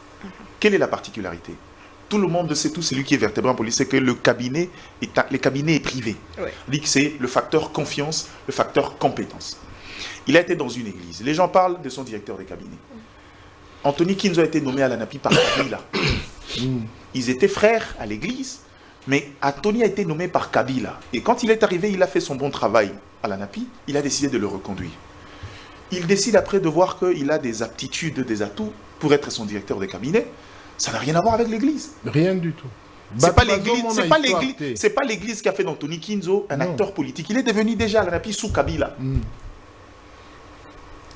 Speaker 3: Quelle est la particularité? Tout le monde sait, tout celui qui est vertébré en police, c'est que le cabinet est privé. Oui. Il dit que c'est le facteur confiance, le facteur compétence. Il a été dans une église. Les gens parlent de son directeur de cabinet. Anthony Kinzo a été nommé à l'ANAPI par Kabila. Ils étaient frères à l'église, mais Anthony a été nommé par Kabila. Et quand il est arrivé, il a fait son bon travail à l'ANAPI, il a décidé de le reconduire. Il décide après de voir qu'il a des aptitudes, des atouts pour être son directeur de cabinet. Ça n'a rien à voir avec l'église.
Speaker 4: Rien du tout.
Speaker 3: C'est pas l'église qui a fait d'Anthony Kinzo un acteur politique. Il est devenu déjà à l'ANAPI sous Kabila.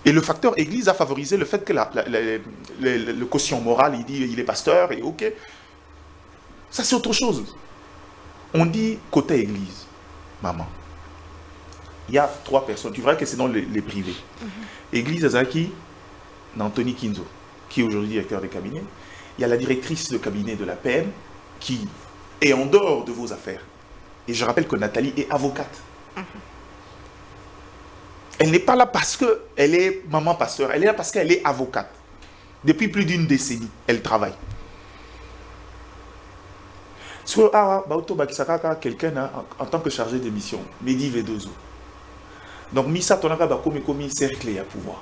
Speaker 3: Et le facteur église a favorisé le fait que le quotient moral, il dit il est pasteur et ok. Ça c'est autre chose. On dit côté église, maman. Il y a 3 personnes. Tu verras que c'est dans les privés. Église Azaki, Anthony Kinzo, qui est aujourd'hui directeur de cabinet. Il y a la directrice de cabinet de la PM qui est en dehors de vos affaires. Et je rappelle que Nathalie est avocate. Elle n'est pas là parce qu'elle est maman pasteur. Elle est là parce qu'elle est avocate. Depuis plus d'1 décennie, elle travaille. Quelqu'un en tant que chargé de mission, Mehdi Vedozo. Donc, Missa Tonaka comme cercle et à pouvoir.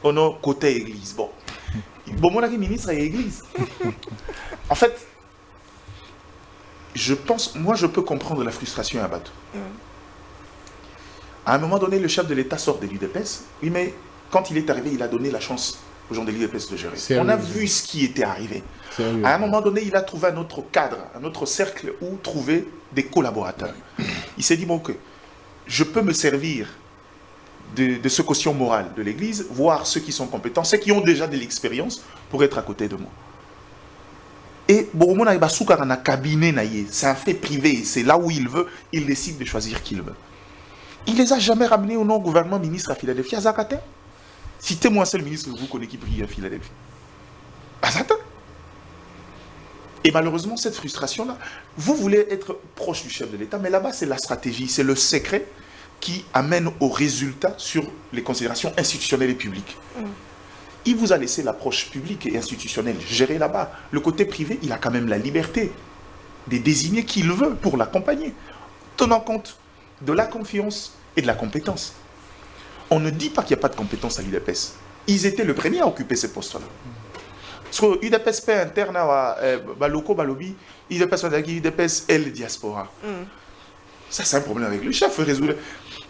Speaker 3: On a côté église. Bon. Bon, mon ministre est église. En fait, je peux comprendre la frustration à Batou. À un moment donné, le chef de l'État sort de l'UDPS. Oui, mais quand il est arrivé, il a donné la chance aux gens de l'UDPS de gérer. On a vu ce qui était arrivé. À un moment donné, il a trouvé un autre cadre, un autre cercle où trouver des collaborateurs. Il s'est dit, bon, que je peux me servir de ce quotient moral de l'Église, voir ceux qui sont compétents, ceux qui ont déjà de l'expérience pour être à côté de moi. Et Boromona Ibasuka a un cabinet, c'est un fait privé, c'est là où il veut, il décide de choisir qui il veut. Il les a jamais ramenés au non-gouvernement ministre à Philadelphie, à Zakate. Citez-moi un seul ministre que vous connaissez qui brille à Philadelphie. À Zakate. Et malheureusement, cette frustration-là, vous voulez être proche du chef de l'État, mais là-bas, c'est la stratégie, c'est le secret qui amène au résultat sur les considérations institutionnelles et publiques. Il vous a laissé l'approche publique et institutionnelle gérée là-bas. Le côté privé, il a quand même la liberté de désigner qui il veut pour l'accompagner, tenant compte de la confiance et de la compétence. On ne dit pas qu'il n'y a pas de compétences à l'UDPS. Ils étaient le premier à occuper ces postes-là. Parce que l'UDPS fait interne à Baloko, Balobi, l'UDPS est le diaspora. Ça, c'est un problème avec le chef.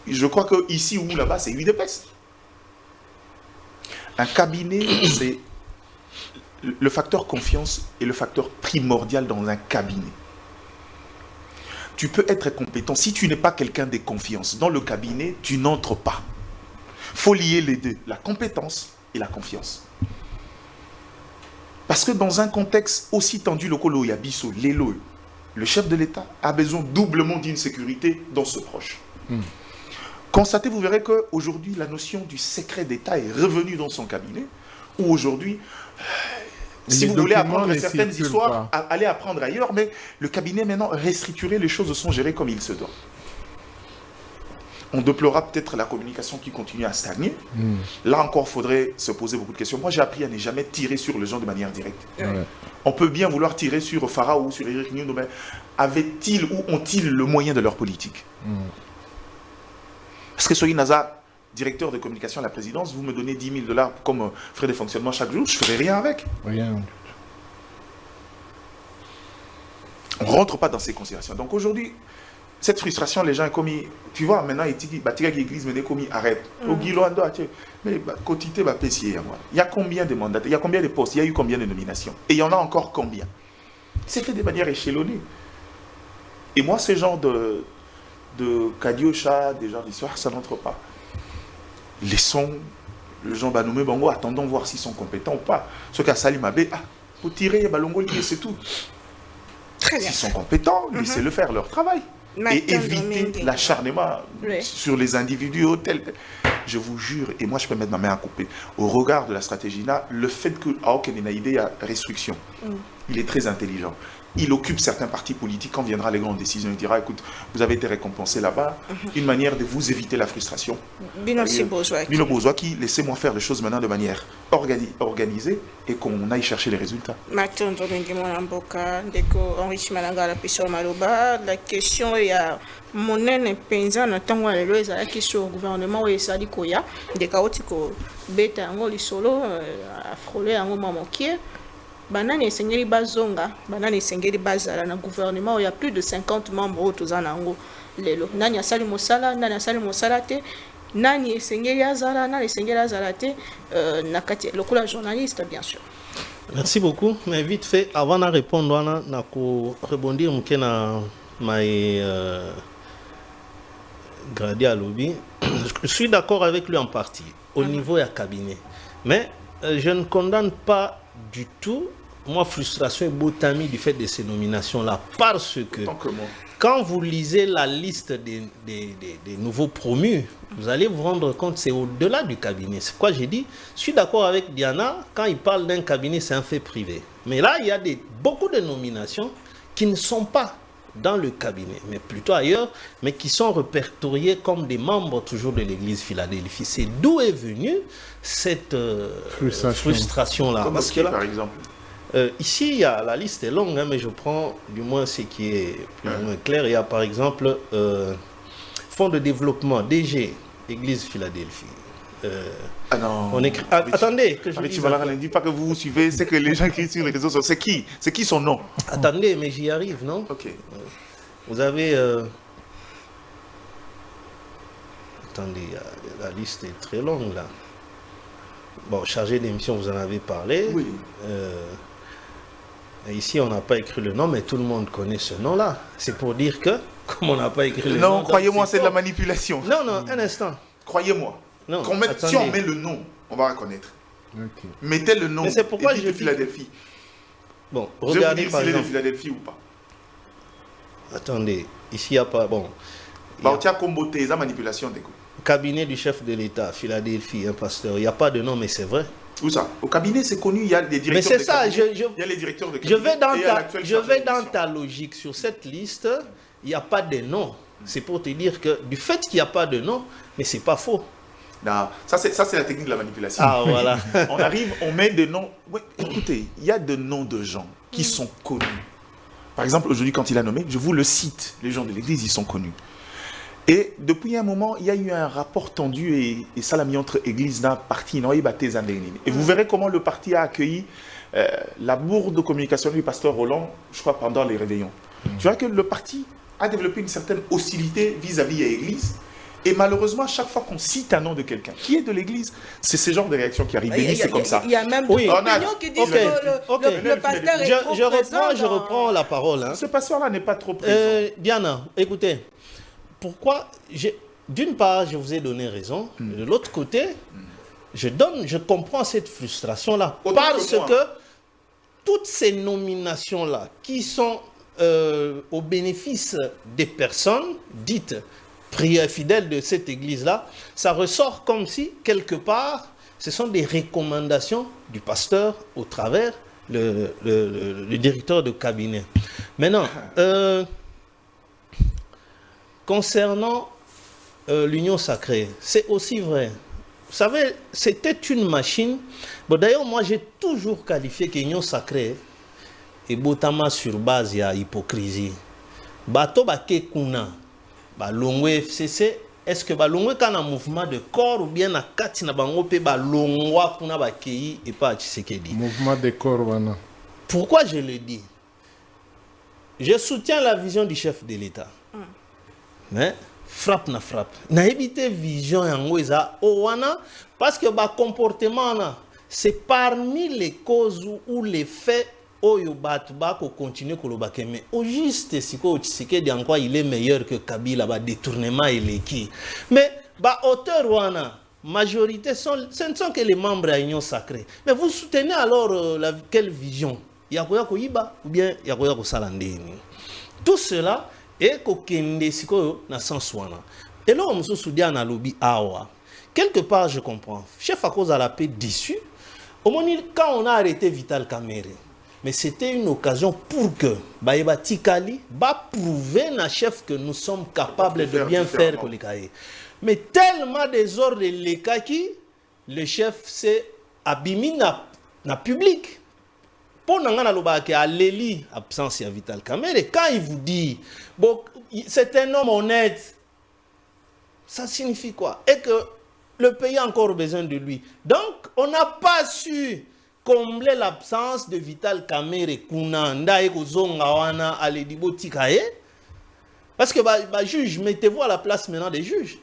Speaker 3: Je crois que ici ou là-bas, c'est l'UDPS. Un cabinet, c'est le facteur confiance est le facteur primordial dans un cabinet. Tu peux être compétent. Si tu n'es pas quelqu'un de confiance, dans le cabinet, tu n'entres pas. Il faut lier les deux, la compétence et la confiance. Parce que dans un contexte aussi tendu, le Yabiso, l'élo, le chef de l'État a besoin doublement d'une sécurité dans ce proche. Constatez, vous verrez qu'aujourd'hui, la notion du secret d'État est revenue dans son cabinet, où aujourd'hui, si vous voulez apprendre certaines histoires, allez apprendre ailleurs, mais le cabinet maintenant restructuré, les choses sont gérées comme il se doit. On déplorera peut-être la communication qui continue à stagner. Là encore, il faudrait se poser beaucoup de questions. Moi, j'ai appris à ne jamais tirer sur les gens de manière directe. On peut bien vouloir tirer sur Farah ou sur Eric Nyondo, mais avaient-ils ou ont-ils le moyen de leur politique? Parce que Soyi Naza, directeur de communication à la présidence, vous me donnez 10 000 $ comme frais de fonctionnement chaque jour, je ne ferai rien avec.
Speaker 4: Rien.
Speaker 3: On ne rentre pas dans ces considérations. Donc aujourd'hui, cette frustration, les gens ont commis, tu vois, maintenant, l'église me commis, arrête. Mais quotité, il y a combien de mandats, il y a combien de postes, il y a eu combien de nominations, et il y en a encore combien? C'est fait de manière échelonnée. Et moi, ce genre de Kadiocha, des gens d'histoire, ça n'entre pas. Laissons le Jean Banoumé Bango, attendons voir s'ils sont compétents ou pas. Ce qu'a Salim Abé, pour tirer Balongo, c'est tout.
Speaker 2: Très bien.
Speaker 3: S'ils sont compétents, laissez-le faire leur travail. Et éviter l'acharnement sur les individus tels. Je vous jure, et moi je peux mettre ma main à couper, au regard de la stratégie là, le fait que Aoken Naïdé a restriction, il est très intelligent. Il occupe certains partis politiques. Quand viendra les grandes décisions, il dira, écoute, vous avez été récompensé là-bas, une manière de vous éviter la frustration. Bino Bozouaki, laissez-moi faire les choses maintenant de manière organisée et qu'on aille chercher les résultats.
Speaker 2: La question est à monene penza na tango lelo ezalaki sur gouvernement oyo esali koya ndeka oti kobeta yango lisolo afrole yango mwa mokie. Banani esengeli bazonga, banani esengeli bazala na gouvernement, il y a plus de 50 membres autour nango lelo. Nani asali mosala, nani asali mosala te, nani esengeli azala, nani esengeli azala te, nakati lokola journaliste bien sûr.
Speaker 5: Merci beaucoup, mais vite fait avant de répondre na ko rebondir mke na my Grady Alobi. Je suis d'accord avec lui en partie au niveau du cabinet, mais je ne condamne pas du tout, moi, frustration et botami du fait de ces nominations-là, parce que quand vous lisez la liste des nouveaux promus, vous allez vous rendre compte que c'est au-delà du cabinet. C'est pourquoi j'ai dit, je suis d'accord avec Diana, quand il parle d'un cabinet, c'est un fait privé. Mais là, il y a beaucoup de nominations qui ne sont pas dans le cabinet, mais plutôt ailleurs, mais qui sont répertoriés comme des membres toujours de l'église Philadelphie. C'est d'où est venue cette frustration-là.
Speaker 3: Parce que là, par exemple
Speaker 5: ici, il y a, la liste est longue, hein, mais je prends du moins ce qui est plus ou moins clair. Il y a par exemple Fonds de développement, DG, Église Philadelphie. On écrit... attendez, que je
Speaker 3: ne dis pas que vous suivez, c'est que les gens écrivent sur les réseaux sociaux. C'est qui son nom?
Speaker 5: Attendez, mais j'y arrive, non?
Speaker 3: Ok.
Speaker 5: Vous avez... Attendez, la liste est très longue là. Bon, chargé d'émission, vous en avez parlé.
Speaker 3: Oui.
Speaker 5: Ici, on n'a pas écrit le nom, mais tout le monde connaît ce nom-là. C'est pour dire que, comme on n'a pas écrit le nom...
Speaker 3: Non, croyez-moi, c'est de la manipulation.
Speaker 5: Non, non, un instant.
Speaker 3: Croyez-moi. Si on met le nom, on va reconnaître.
Speaker 4: Okay.
Speaker 3: Mettez le nom.
Speaker 5: Mais c'est pourquoi je
Speaker 3: Philadelphie.
Speaker 5: Bon,
Speaker 3: je vais
Speaker 5: regardez
Speaker 3: vous dire
Speaker 5: par
Speaker 3: s'il est de
Speaker 5: exemple.
Speaker 3: Philadelphie ou pas.
Speaker 5: Attendez, ici il n'y a pas... Bon.
Speaker 3: Bah, tiens, comboté, ça manipulation des coups.
Speaker 5: Cabinet du chef de l'État, Philadelphie, un pasteur. Il n'y a pas de nom, mais c'est vrai.
Speaker 3: Où ça? Au cabinet, c'est connu, il y a des directeurs.
Speaker 5: Mais c'est ça,
Speaker 3: il y a les directeurs de cabinet.
Speaker 5: Je vais dans ta logique. Sur cette liste, il n'y a pas de nom. C'est pour te dire que du fait qu'il n'y a pas de nom, mais c'est pas faux.
Speaker 3: Non, ça c'est la technique de la manipulation.
Speaker 5: Ah voilà.
Speaker 3: On arrive, on met des noms. Ouais, écoutez, il y a des noms de gens qui sont connus. Par exemple, aujourd'hui, quand il a nommé, je vous le cite, les gens de l'église, ils sont connus. Et depuis un moment, il y a eu un rapport tendu et ça l'a mis entre église et parti. Et vous verrez comment le parti a accueilli la bourde de communication du pasteur Roland, je crois, pendant les réveillons. Tu vois que le parti a développé une certaine hostilité vis-à-vis de l'église. Et malheureusement, chaque fois qu'on cite un nom de quelqu'un qui est de l'église, c'est ce genre de réaction qui arrive. C'est comme ça.
Speaker 2: Il y a même des opinions qui disent que le pasteur est trop présent.
Speaker 5: Je reprends la parole. Hein.
Speaker 3: Ce pasteur-là n'est pas trop présent.
Speaker 5: Diana, écoutez, pourquoi d'une part, je vous ai donné raison. De l'autre côté, je comprends cette frustration-là. Parce que toutes ces nominations-là qui sont au bénéfice des personnes dites prières fidèles de cette église-là, ça ressort comme si, quelque part, ce sont des recommandations du pasteur au travers le directeur de cabinet. Maintenant, concernant l'union sacrée, c'est aussi vrai. Vous savez, c'était une machine. Bon, d'ailleurs, moi, j'ai toujours qualifié que l'union sacrée est botama sur base de l'hypocrisie. Bato bake kuna. Balongwe FCC, est-ce que balongwe kana mouvement de corps ou bien na kati na bango pe balongwa kuna bakei et pas Tshisekedi.
Speaker 4: Mouvement de corps wana.
Speaker 5: Pourquoi je le dis? Je soutiens la vision du chef de l'État. Mais frappe na frappe. Na éviter vision yango eza wana parce que ba comportement na c'est parmi les causes ou les faits oyo batu bako continuer kolobake mais au juste siko Tshisekedi encore il est meilleur que Kabila ba détournement et qui mais ba auteur wana majorité ce ne sont que les membres de l'union sacrée mais vous soutenez alors quelle vision yakoya koyiba ou bien yakoya kosala ndeni tout cela est kokende siko na sens wana et là on se souvient na lobby awa quelque part je comprends chef à cause à la paix déçu au moment quand on a arrêté Vital Kamerhe. Mais c'était une occasion pour que Baïba Tikali va prouver na chef que nous sommes capables de bien faire que les cahiers. Mais tellement des ordres de l'Ekaki, le chef s'est abîmé na public. Pour n'anga loba que à l'Eli absence à Vital Kamerhe, quand il vous dit bon c'est un homme honnête, ça signifie quoi? Et que le pays a encore besoin de lui. Donc on n'a pas su combler l'absence de Vital Kamerhe kuna ndaye kozonga wana aledibo tikaye parce que juge, mettez-vous à la place maintenant des juges.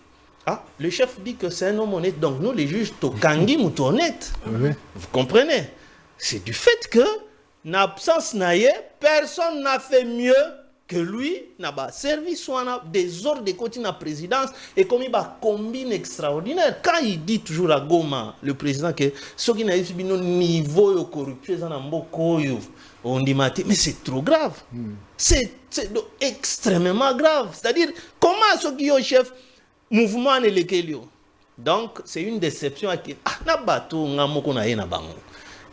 Speaker 5: Ah, le chef dit que c'est un homme honnête, donc nous les juges tokangi mutu honnête. Vous comprenez? C'est du fait que n'absence naye personne n'a fait mieux que lui n'a pas servi soit des ordres de côté la présidence et comme il va combine extraordinaire quand il dit toujours à Goma le président que ce qui n'a eu niveau de corruption on dit mais c'est trop grave c'est extrêmement grave c'est-à-dire comment ce qui est au chef mouvement ne le donc c'est une déception à qui na bateau ngamoko na yena bango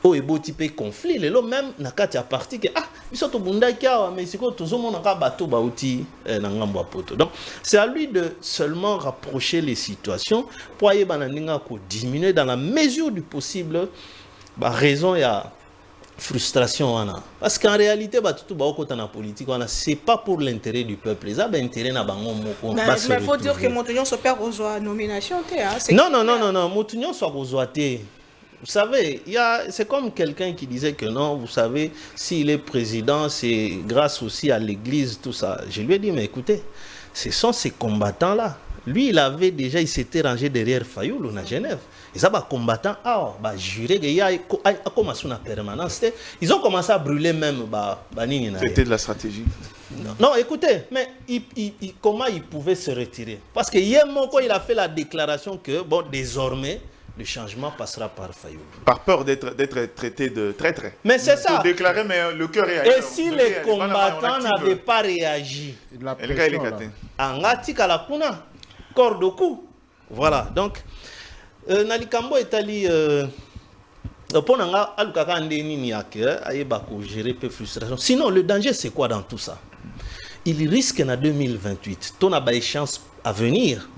Speaker 5: oh et beau type conflit le même na kati ya parti que biso to bundaki awa mais siko tozomona ka bateau bauti na ngambo poto donc c'est à lui de seulement rapprocher les situations pour ayeba na ninga ko diminuer dans la mesure du possible ba raison ya frustration wana parce qu'en réalité tout ba okota na politique wana c'est pas pour l'intérêt du peuple ça ba intérêt na bango moko
Speaker 2: mais il faut dire que Moutunion se perd aux nominations
Speaker 5: non Moutunion soit rezoité. Vous savez, c'est comme quelqu'un qui disait que non, vous savez, s'il est président, c'est grâce aussi à l'église, tout ça. Je lui ai dit, mais écoutez, ce sont ces combattants-là. Lui, il s'était rangé derrière Fayoulou, à Genève. Et ça, combattants, juré qu'il y a commencé une permanence. Ils ont commencé à brûler même.
Speaker 3: C'était de la stratégie.
Speaker 5: Non, écoutez, mais comment il pouvait se retirer? Parce que hier, il a fait la déclaration que, bon, désormais, le changement passera par Fayoulou. Par
Speaker 3: peur d'être traité de traître.
Speaker 5: Mais c'est ça.
Speaker 3: Déclarer, mais le cœur est
Speaker 5: ailleurs. Et si les combattants n'avaient pas réagi, corps de cou. Voilà. Donc, Nalikambo est allé. Sinon, le danger, c'est quoi dans tout ça? Il risque en 2028. Ton a des chances à venir.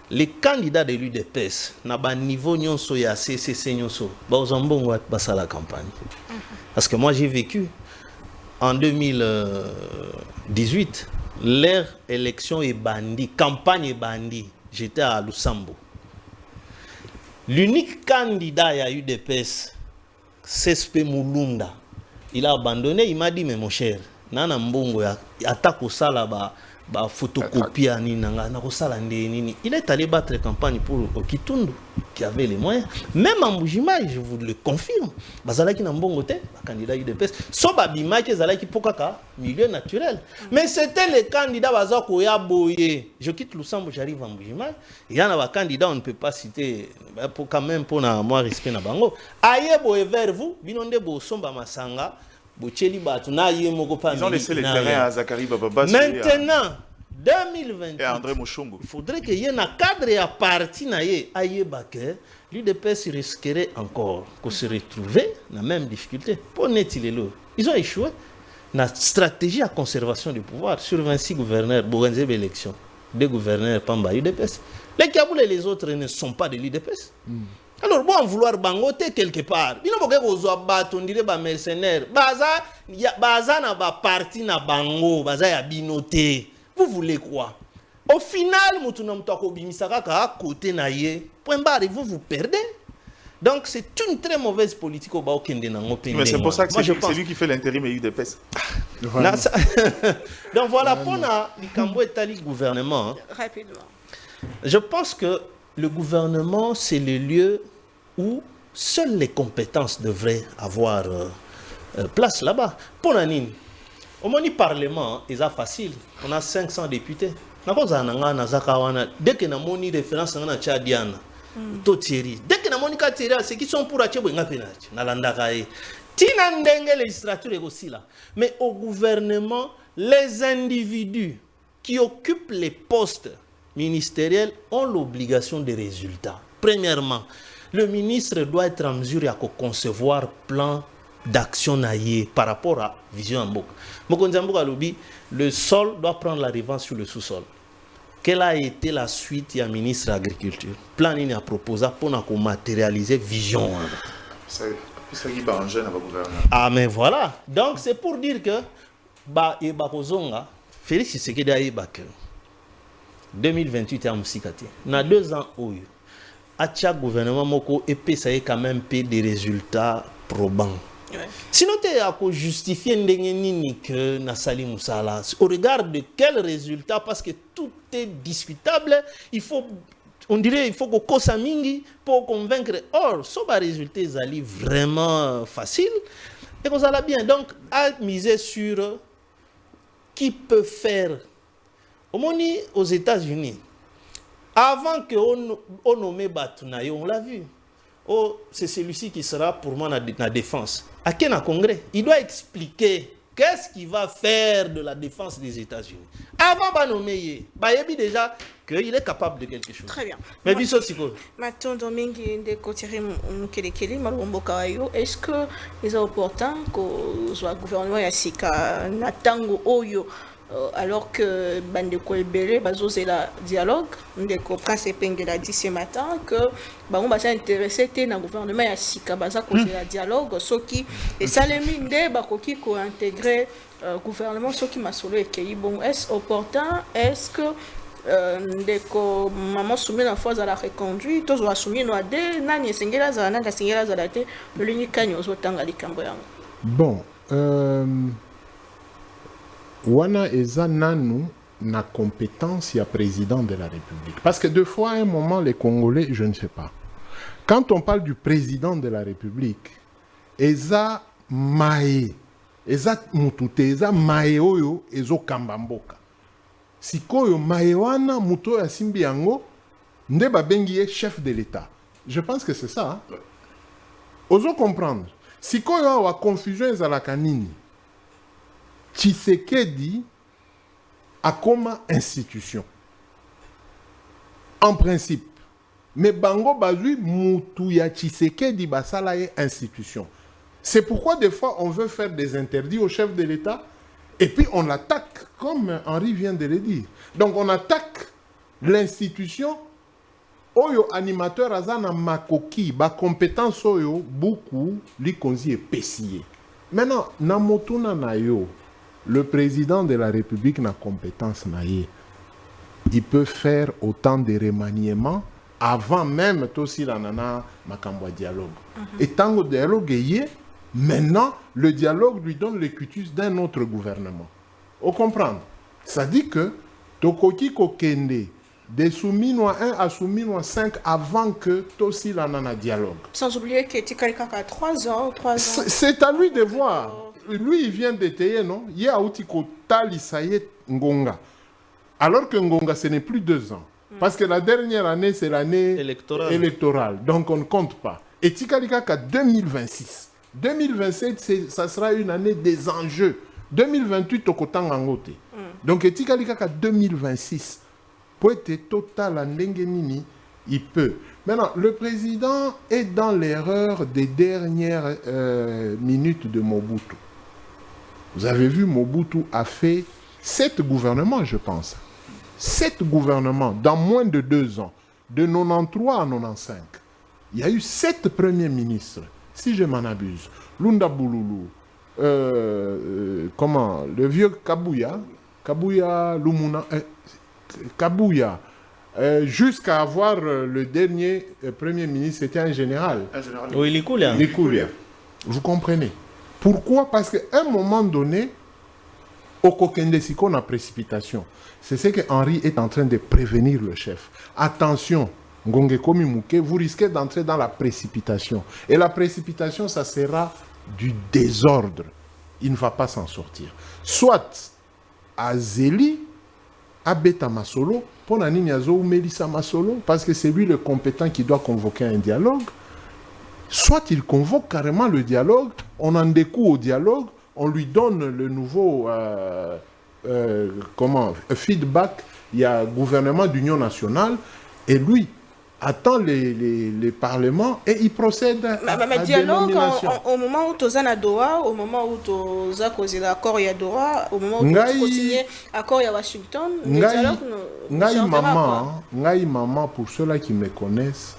Speaker 5: Les candidats de l'UDPS, na ba niveau nyonso ya CCC nyonso, ba ozambongo basa la campagne. Parce que moi j'ai vécu en 2018 Leur élection est bandie, campagne est bandie. J'étais à Lusambo. L'unique candidat à UDPS, CSP Mulunda, il a abandonné, il m'a dit, mais mon cher, nana mbongo ya attaque au salaba, ba photocopie à Ninanga, il est allé battre campagne pour Okitundu, qui avait les moyens. Même en Mbujimai, je vous le confirme, bazalaki na mbongo te, candidat UDPS, soba bima qui zalaki pokaka, milieu naturel. Mais c'était le candidat bazako ya boye. Je quitte Lusambo, j'arrive en Mbujimai, il y en a un candidat, on ne peut pas citer, pour quand même pour moi respect na bango. Aye boye vers vous, binonde bo somba masanga. Ils
Speaker 3: ont laissé les terrains à Zachary Bababa.
Speaker 5: Maintenant, 2020,
Speaker 3: et à André Mochongo.
Speaker 5: Il faudrait qu'il y ait un cadre et un parti l'UDPS risquerait encore de se retrouver dans la même difficulté. Pour ils ont échoué. La stratégie à conservation du pouvoir sur 26 gouverneurs, Bourenzebe élection, 2 gouverneurs Pamba UDPS. Les Kaboul et les autres ne sont pas de l'UDPS. Alors, bon, vouloir bangoter quelque part. Il n'y a pas de on dirait des mercenaires. Baza na ba parti na bango, baza ya binoté. Vous voulez quoi? Au final, mutuna mutako bimisaka ka côté na ye. Point barre, vous perdez. Donc, c'est une très mauvaise politique au Baokende na ngopende.
Speaker 3: Mais c'est pour ça que c'est lui qui fait l'intérim et UDPS.
Speaker 5: Donc, voilà, pour le Cambo Etali gouvernement.
Speaker 2: Rapidement.
Speaker 5: Je pense que le gouvernement, c'est le lieu où seules les compétences devraient avoir place là-bas. Pour la Nine, au moins, le Parlement, c'est facile. On a 500 députés. Dès que nous avons une référence à Tchadiana, dès que nous avons une c'est qui sont pour la législature aussi là. Mais au gouvernement, les individus qui occupent les postes ministériels ont l'obligation des résultats. Premièrement, le ministre doit être en mesure de concevoir plan d'action par rapport à Vision Mboka. Le sol doit prendre la revanche sur le sous-sol. Quelle a été la suite du ministre de l'Agriculture? Plan il a proposé pour matérialiser Vision. Ah mais voilà. Donc c'est pour dire que Félix Tshisekedi a 2028 à Moussikaté. Dans 2 ans, à chaque gouvernement, moko et ça est quand même des résultats probants. Ouais. Sinon, tu as justifié que Nassali Moussala. Au regard de quels résultats, parce que tout est discutable, il faut, on dirait, il faut qu'on cause mingi pour convaincre. Or, ce résultat est vraiment facile et qu'on a bien. Donc, à miser sur qui peut faire. Aux États-Unis, avant qu'on nomme Batounaï, on l'a vu. Oh, c'est celui-ci qui sera pour moi la défense. À quel congrès? Il doit expliquer qu'est-ce qu'il va faire de la défense des États-Unis. Avant de nommer, il dit déjà qu'il est capable de quelque chose.
Speaker 2: Très bien.
Speaker 5: Mais biso siko.
Speaker 2: Maintenant, Domingue de Kotiri Mkelekeli, Malombokayo, est-ce que il est opportun que le gouvernement Yassika Natango Oyo alors que Bandeko Ebele bazose la dialogue, Ndeko Prince Epenge l'a dit ce matin que on va s'intéresser dans le gouvernement ya sika baza cause la dialogue ce qui et ça les mine bakoki ko intégrer gouvernement ce qui m'a solo et bon est-ce opportun est-ce que ndeko maman soumis la fois à la reconduit tous va soumis no ade nani sengela za nanga sengela za date l'unique kanyo zo tanga likambo yango.
Speaker 4: Bon Wana eza nanu na compétence ya président de la République. Parce que 2 fois, à un moment, les Congolais, je ne sais pas. Quand on parle du président de la République, eza mae, eza mutute, eza mae oyo, ezo kambamboka. Sikoyo mae wana muto ya simbi yango, nde babengi ye chef de l'État. Je pense que c'est ça. Hein? Ozo comprendre. Sikoyo awa confusion ezalaka nini. Tshisekedi a comme institution. En principe. Mais Bango Bazui Moutou ya Tshisekedi basala ye institution. C'est pourquoi des fois on veut faire des interdits au chef de l'État et puis on l'attaque comme Henri vient de le dire. Donc on attaque l'institution. Oyo animateur azana makoki ba compétence oyo beaucoup li konzi epesiye. Maintenant na motuna na yo le président de la République n'a compétence naïe. Il peut faire autant de remaniements avant même aussi la nana makambo dialogue. Et tant que le dialogue est maintenant, le dialogue lui donne le cutus d'un autre gouvernement. Vous comprenez? Ça dit que Tokoki Kokende de Souminois 1 à Souminois 5 avant que Tossi la nana dialogue.
Speaker 2: Sans oublier que Tikalika a 3 ans.
Speaker 4: C'est à lui de voir. Lui, il vient d'étayer, non? Il y a Outiko Talisaye Ngonga. Alors que Ngonga, ce n'est plus 2 ans. Parce que la dernière année, c'est l'année électorale. Donc, on ne compte pas. Et Tikalika a 2026. 2027, ça sera une année des enjeux. 2028, Tokotang Angote. Donc, Tikalika a 2026. Pour être total en Ndengenini, il peut. Maintenant, le président est dans l'erreur des dernières minutes de Mobutu. Vous avez vu, Mobutu a fait 7 gouvernements, je pense. 7 gouvernements dans moins de 2 ans, de 93 à 95. Il y a eu 7 premiers ministres, si je m'en abuse. Lunda Bouloulou, le vieux Kabouya Lumuna, Kabouya, jusqu'à avoir le dernier premier ministre, c'était un général.
Speaker 5: Oui, Likoulia.
Speaker 4: Vous comprenez? Pourquoi? Parce qu'à un moment donné, au Kokendesiko, la précipitation. C'est ce que Henri est en train de prévenir le chef. Attention, Ngonge Komi Mouke, vous risquez d'entrer dans la précipitation. Et la précipitation, ça sera du désordre. Il ne va pas s'en sortir. Soit à Zéli, à Beta Masolo, pour Naniazo ou Mélissa Masolo, parce que c'est lui le compétent qui doit convoquer un dialogue. Soit il convoque carrément le dialogue, on en découvre au dialogue, on lui donne le nouveau feedback, il y a gouvernement d'union nationale, et lui attend les parlements et il procède à
Speaker 2: dialogue
Speaker 4: dénomination.
Speaker 2: au moment où tu as Doha, au moment où tu as causé l'accord à Doha, au moment où tu as signé l'accord à Washington, le dialogue
Speaker 4: Ngai maman, pour ceux-là qui me connaissent,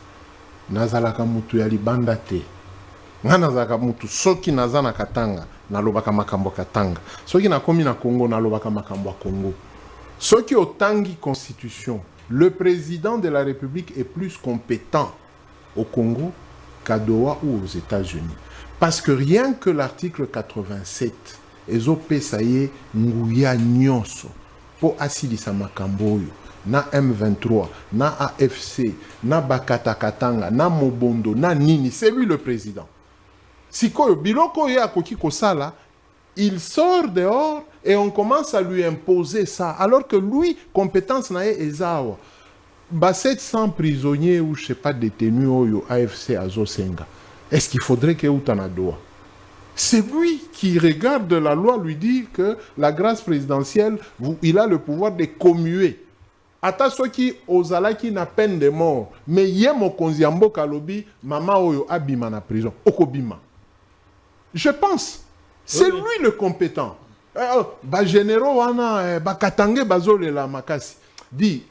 Speaker 4: nazalaka mutu ya libanda te. Nga nazalaka mutu soki naza na Katanga nalobaka makambo Katanga. Soki nakomi na Congo nalobaka makambo Congo. Soki otangi constitution, le président de la République est plus compétent au Congo qu'à Doha ou aux États-Unis. Parce que rien que l'article 87 ezopesaye nguya nyonso po asilisa makambo oyo. Na M23, na AFC, na Bakata Katanga, na Mobondo, na Nini, c'est lui le président. Sikoyo, Biloko ya Koki Kosala, il sort dehors et on commence à lui imposer ça. Alors que lui, compétence na ezawa. Ba 700 prisonniers ou je sais pas détenus au AFC à Zosenga. Est-ce qu'il faudrait que Outanadoa? C'est lui qui regarde la loi, lui dit que la grâce présidentielle, il a le pouvoir de commuer. Ata soki ozalaki na peine de mort, mais yé mokonzi ya mboka lobi mama oyo abima na prison, okobima. Je pense, c'est lui le compétent. Ba généraux wana ba katange bazole la makasi. Dit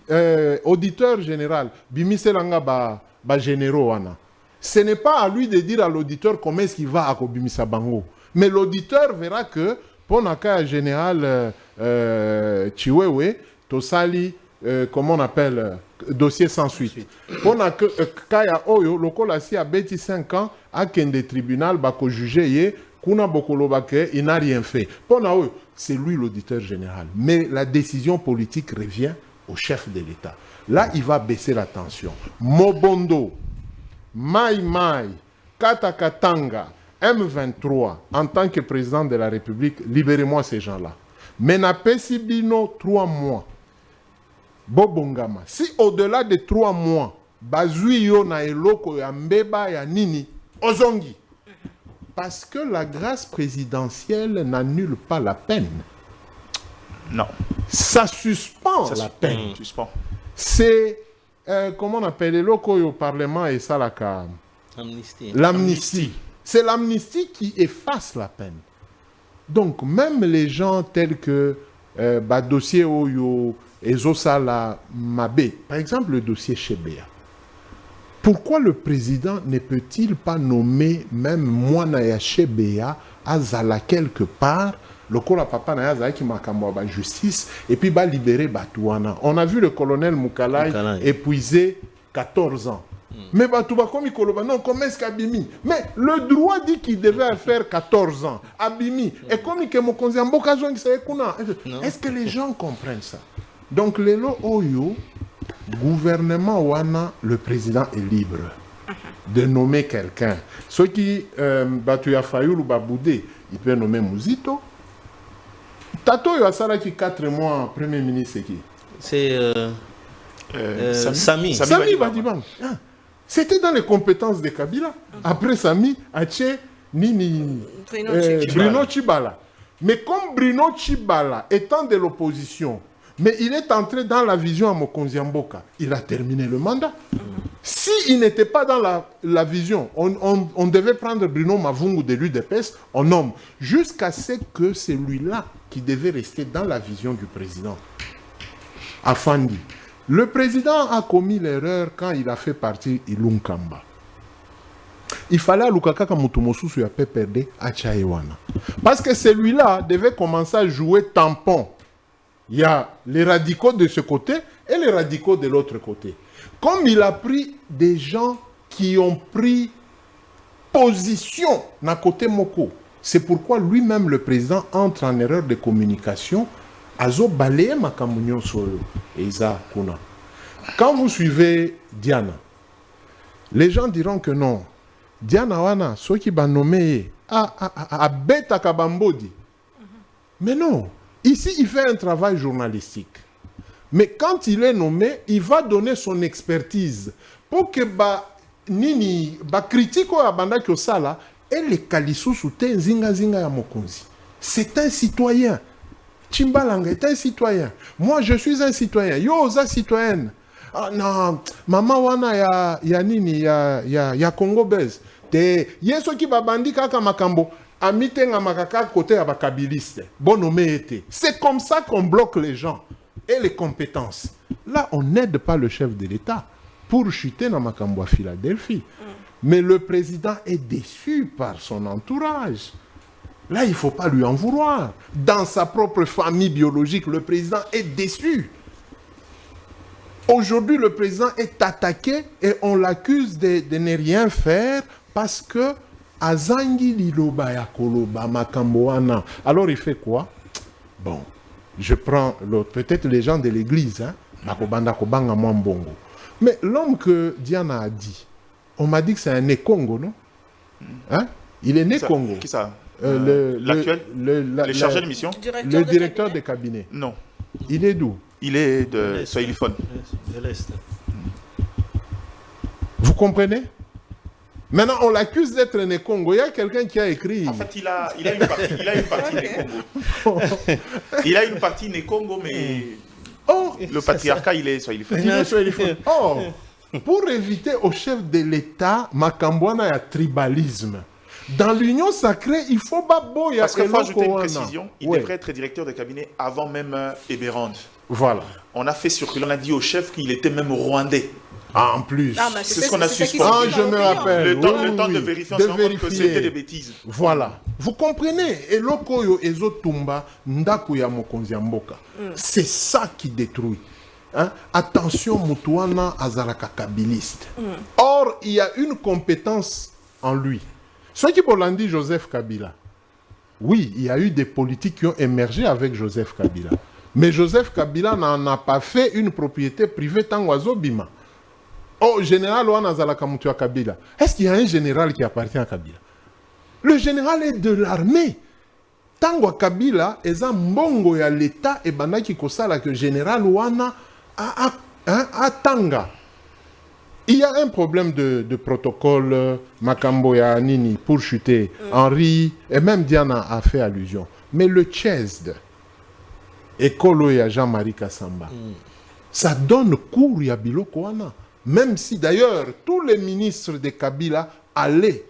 Speaker 4: auditeur général, bimiselanga ba généraux wana. Ce n'est pas à lui de dire à l'auditeur comment est-ce qu'il va à kobimisa bango, mais l'auditeur verra que pour naka général Chiwewe tosali comment on appelle dossier sans suite. On a que Kaya Oyo, le colasi a bêti 5 ans, à Kende tribunal, bako jugé, kuna bokolo bake, il n'a rien fait. C'est lui l'auditeur général. Mais la décision politique revient au chef de l'État. Là, il va baisser la tension. Mobondo, Mai Mai, Katakatanga, M23, en tant que président de la République, libérez-moi ces gens-là. Menapesi Bino, 3 mois. Bobongama. Si au-delà de 3 mois, bazui yo na eloko ya mbeba ya nini, ozongi. Parce que la grâce présidentielle n'annule pas la peine.
Speaker 3: Non.
Speaker 4: Ça suspend la peine.
Speaker 3: Suspend.
Speaker 4: C'est, comment on appelle eloko yo parlement et ça la l'amnistie. C'est l'amnistie qui efface la peine. Donc, même les gens tels que dossier Oyo, Ezosala Mabé, par exemple le dossier Chebea. Pourquoi le président ne peut-il pas nommer même Mwanaya Chebea à Zala quelque part lokola papa na yaza qui makambo ba justice et puis ba libérer Batouana. On a vu le colonel Moukalai épuisé 14 ans. Mais Batouba comme Koloba, non, comment est-ce qu'Abimi? Mais le droit dit qu'il devait faire 14 ans. Abimi. Et comme il Mokonzi Mboka est-ce que les gens comprennent ça? Donc, Lelo Oyo, gouvernement Wana, le président est libre de nommer quelqu'un. Ceux qui Batouya Fayoul ou Baboudé, il peut nommer Mouzito. Tato Yasara qui 4 mois premier ministre, c'est qui?
Speaker 5: C'est Sami
Speaker 4: Badibang. C'était dans les compétences de Kabila. Après Sami, Ache, Nini, Bruno Tchibala. Mais comme Bruno Tchibala étant de l'opposition, mais il est entré dans la vision à Mokonzi Mboka, il a terminé le mandat. S'il n'était pas dans la vision, on devait prendre Bruno Mavungu de l'UDPS, on nomme, jusqu'à ce que c'est lui-là qui devait rester dans la vision du président. Afandi. Le président a commis l'erreur quand il a fait partir Ilunkamba. Il fallait à Lukaka Mutumosu sur PPRD à Chaïwana. Parce que celui-là devait commencer à jouer tampon. Il y a les radicaux de ce côté et les radicaux de l'autre côté. Comme il a pris des gens qui ont pris position d'un côté Moko, c'est pourquoi lui-même, le président, entre en erreur de communication. Azo balayé Makamunyo Solo et Isa Kuna. Quand vous suivez Diana, les gens diront que non. Diana Wana, ceux qui va nommer à Beta Kabambodi. Mais non. Ici, il fait un travail journalistique. Mais quand il est nommé, il va donner son expertise pour que Nini critique à Banda Kyosala et les Kalisou soutien Zinga Zinga ya Mokonzi. C'est un citoyen. Chimbalanga est un citoyen. Moi, je suis un citoyen. Yo, za citoyenne. Ah non, maman wana ya nini ya Congo Bez. Te yeso ki babandi kaka makambo. Amite nga makaka côté ya bakabiliste. Bon nommé été. C'est comme ça qu'on bloque les gens et les compétences. Là, on n'aide pas le chef de l'État pour chuter dans makambo à Philadelphie. Mais le président est déçu par son entourage. Là, il ne faut pas lui en vouloir. Dans sa propre famille biologique, le président est déçu. Aujourd'hui, le président est attaqué et on l'accuse de ne rien faire parce que Azangi Liloba Yakoloba Makamboana. Alors, il fait quoi? Bon, je prends l'autre. Peut-être les gens de l'église, hein? Mais l'homme que Diana a dit, on m'a dit que c'est un né Congo, non? Hein? Il est né Congo.
Speaker 3: Qui ça?
Speaker 4: L'actuel
Speaker 3: le chargé de mission.
Speaker 4: Le directeur de cabinet.
Speaker 3: Non.
Speaker 4: Il est d'où?
Speaker 3: Il est de Soiliphone.
Speaker 5: De l'Est.
Speaker 4: Vous comprenez? Maintenant, on l'accuse d'être né Congo. Il y a quelqu'un qui a écrit...
Speaker 3: En fait, il a une partie né Congo. Il a une partie né Congo, mais le patriarcat, il est Soiliphone.
Speaker 4: Il est Soiliphone. Oh, pour éviter au chef de l'État, Makambouana a tribalisme. Dans l'union sacrée, il faut baboya.
Speaker 3: Parce qu'il faut ajouter une précision, il devrait être directeur de cabinet avant même Eberand.
Speaker 4: Voilà.
Speaker 3: On a fait circuler, on a dit au chef qu'il était même rwandais.
Speaker 4: Ah, en plus.
Speaker 3: C'est ce qu'on a suspendu.
Speaker 4: Ah, je me rappelle.
Speaker 3: Le temps de vérifier, on se rend compte que c'était des bêtises.
Speaker 4: Voilà. Vous comprenez? Et lokoyo ezotumba ndaku ya Mokonzi Mboka. C'est ça qui détruit. Hein? Attention, Mutuana azaraka kabiliste. Or, il y a une compétence en lui. Ceux qui l'ont dit Joseph Kabila, oui, il y a eu des politiques qui ont émergé avec Joseph Kabila. Mais Joseph Kabila n'en a pas fait une propriété privée Tangoazo Bima. Oh, général Ouana Zalakamutua Kabila. Est-ce qu'il y a un général qui appartient à Kabila? Le général est de l'armée. Tango Kabila est un mbongo ya l'État et banaki kosala que général Ouana a Tanga. Il y a un problème de protocole, Makambo ya Nini, pour chuter. Henri, et même Diana a fait allusion. Mais le CHESD, Ekolo ya Jean-Marie Kassamba, ça donne cours ya Biloko wana. Même si d'ailleurs, tous les ministres de Kabila allaient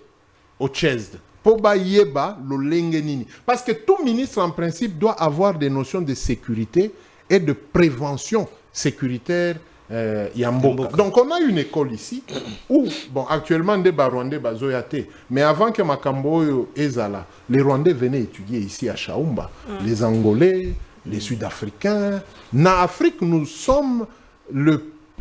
Speaker 4: au CHESD. Poba yeba lo lenge nini. Parce que tout ministre, en principe, doit avoir des notions de sécurité et de prévention sécuritaire Yamboka. Donc on a une école ici où, bon, actuellement des Rwandais bazoyate, mais avant que Makambo Ezala, les Rwandais venaient étudier ici à Chaumba, les Angolais, les Sud-Africains. En Afrique, nous sommes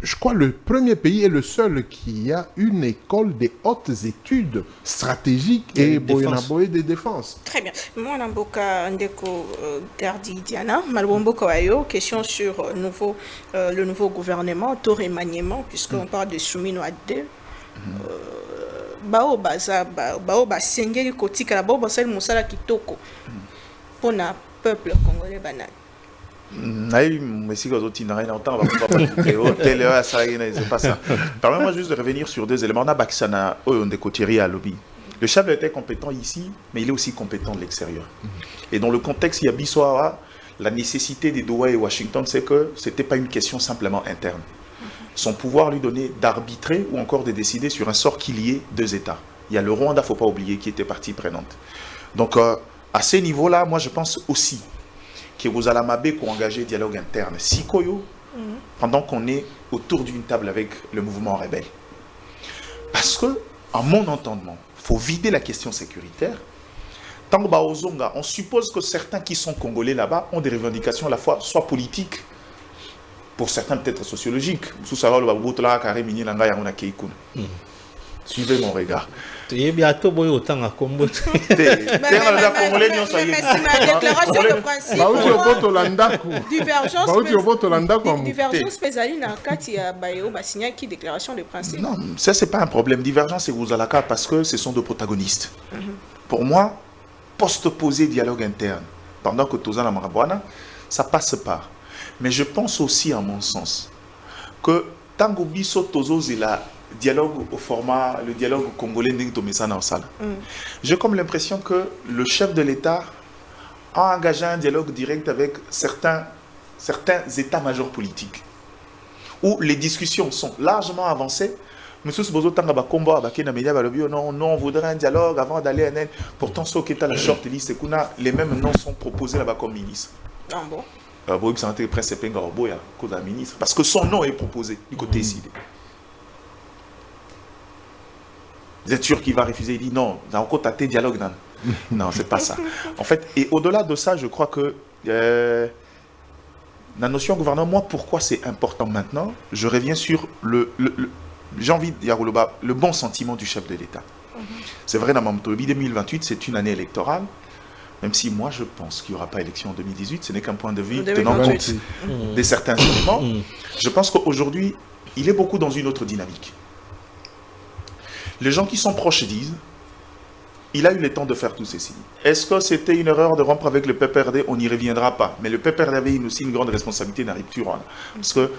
Speaker 4: je crois le premier pays et le seul qui a une école des hautes études stratégiques et boyenaboye de défense.
Speaker 2: Très bien. Moi, Namboka Ndeko Gardi Diana, Malwomboka Wayo, question sur le nouveau gouvernement, taux remaniement, puisqu'on parle de Soumino Adé. Bao Sengeli Kotika, la Bao Basel Moussala Kitoko, pour le peuple congolais banal.
Speaker 3: Permets-moi juste de revenir sur deux éléments. Le chef était compétent ici, mais il est aussi compétent de l'extérieur. Et dans le contexte, il y a Bissoara, la nécessité des Doha et Washington, c'est que ce n'était pas une question simplement interne. Son pouvoir lui donnait d'arbitrer ou encore de décider sur un sort qu'il y ait deux États. Il y a le Rwanda, il ne faut pas oublier, qui était partie prenante. Donc, à ce niveau-là, moi, je pense aussi que vous allez m'aber pour engager un dialogue interne. Sikoyo, pendant qu'on est autour d'une table avec le mouvement rebelle. Parce que, à mon entendement, il faut vider la question sécuritaire. Tant que Baozonga, on suppose que certains qui sont congolais là-bas ont des revendications à la fois soit politiques, pour certains peut-être sociologiques. Suivez mon regard.
Speaker 5: Il y a bientôt autant à combo.
Speaker 2: Divergence pésaline quand il y a signé qui déclaration de principe.
Speaker 3: Non, ça c'est pas un problème. Divergence et Rouzalaka parce que ce sont deux protagonistes. Pour moi, post-opposé dialogue interne, pendant que Tozana Marabouana, ça passe pas. Mais je pense aussi, à mon sens, que Tango Bisso Tozo Zela dialogue au format, le dialogue congolais n'ingtomesana au sala. J'ai comme l'impression que le chef de l'État a engagé un dialogue direct avec certains états-majors politiques, où les discussions sont largement avancées. Monsieur Bozo Tangaba Kombo Abakena Media Balobio, non, on voudrait un dialogue avant d'aller à un. Pourtant, ce qui est à la short list, les mêmes noms sont proposés là-bas comme ministre.
Speaker 2: Ah bon?
Speaker 3: Parce que son nom est proposé du côté ici. Vous êtes sûr qu'il va refuser? Il dit non, on a encore tâté dialogue. Non, c'est pas ça. En fait, et au-delà de ça, je crois que la notion gouvernement, moi, pourquoi c'est important maintenant? Je reviens sur j'ai envie de dire le bon sentiment du chef de l'État. C'est vrai, dans Mamtobi 2028, c'est une année électorale. Même si moi, je pense qu'il n'y aura pas élection en 2018, ce n'est qu'un point de vue tenant compte de certains éléments. Je pense qu'aujourd'hui, il est beaucoup dans une autre dynamique. Les gens qui sont proches disent, il a eu le temps de faire tout ceci. Est-ce que c'était une erreur de rompre avec le PPRD? On n'y reviendra pas. Mais le PPRD avait aussi une grande responsabilité dans la rupture. Parce qu'il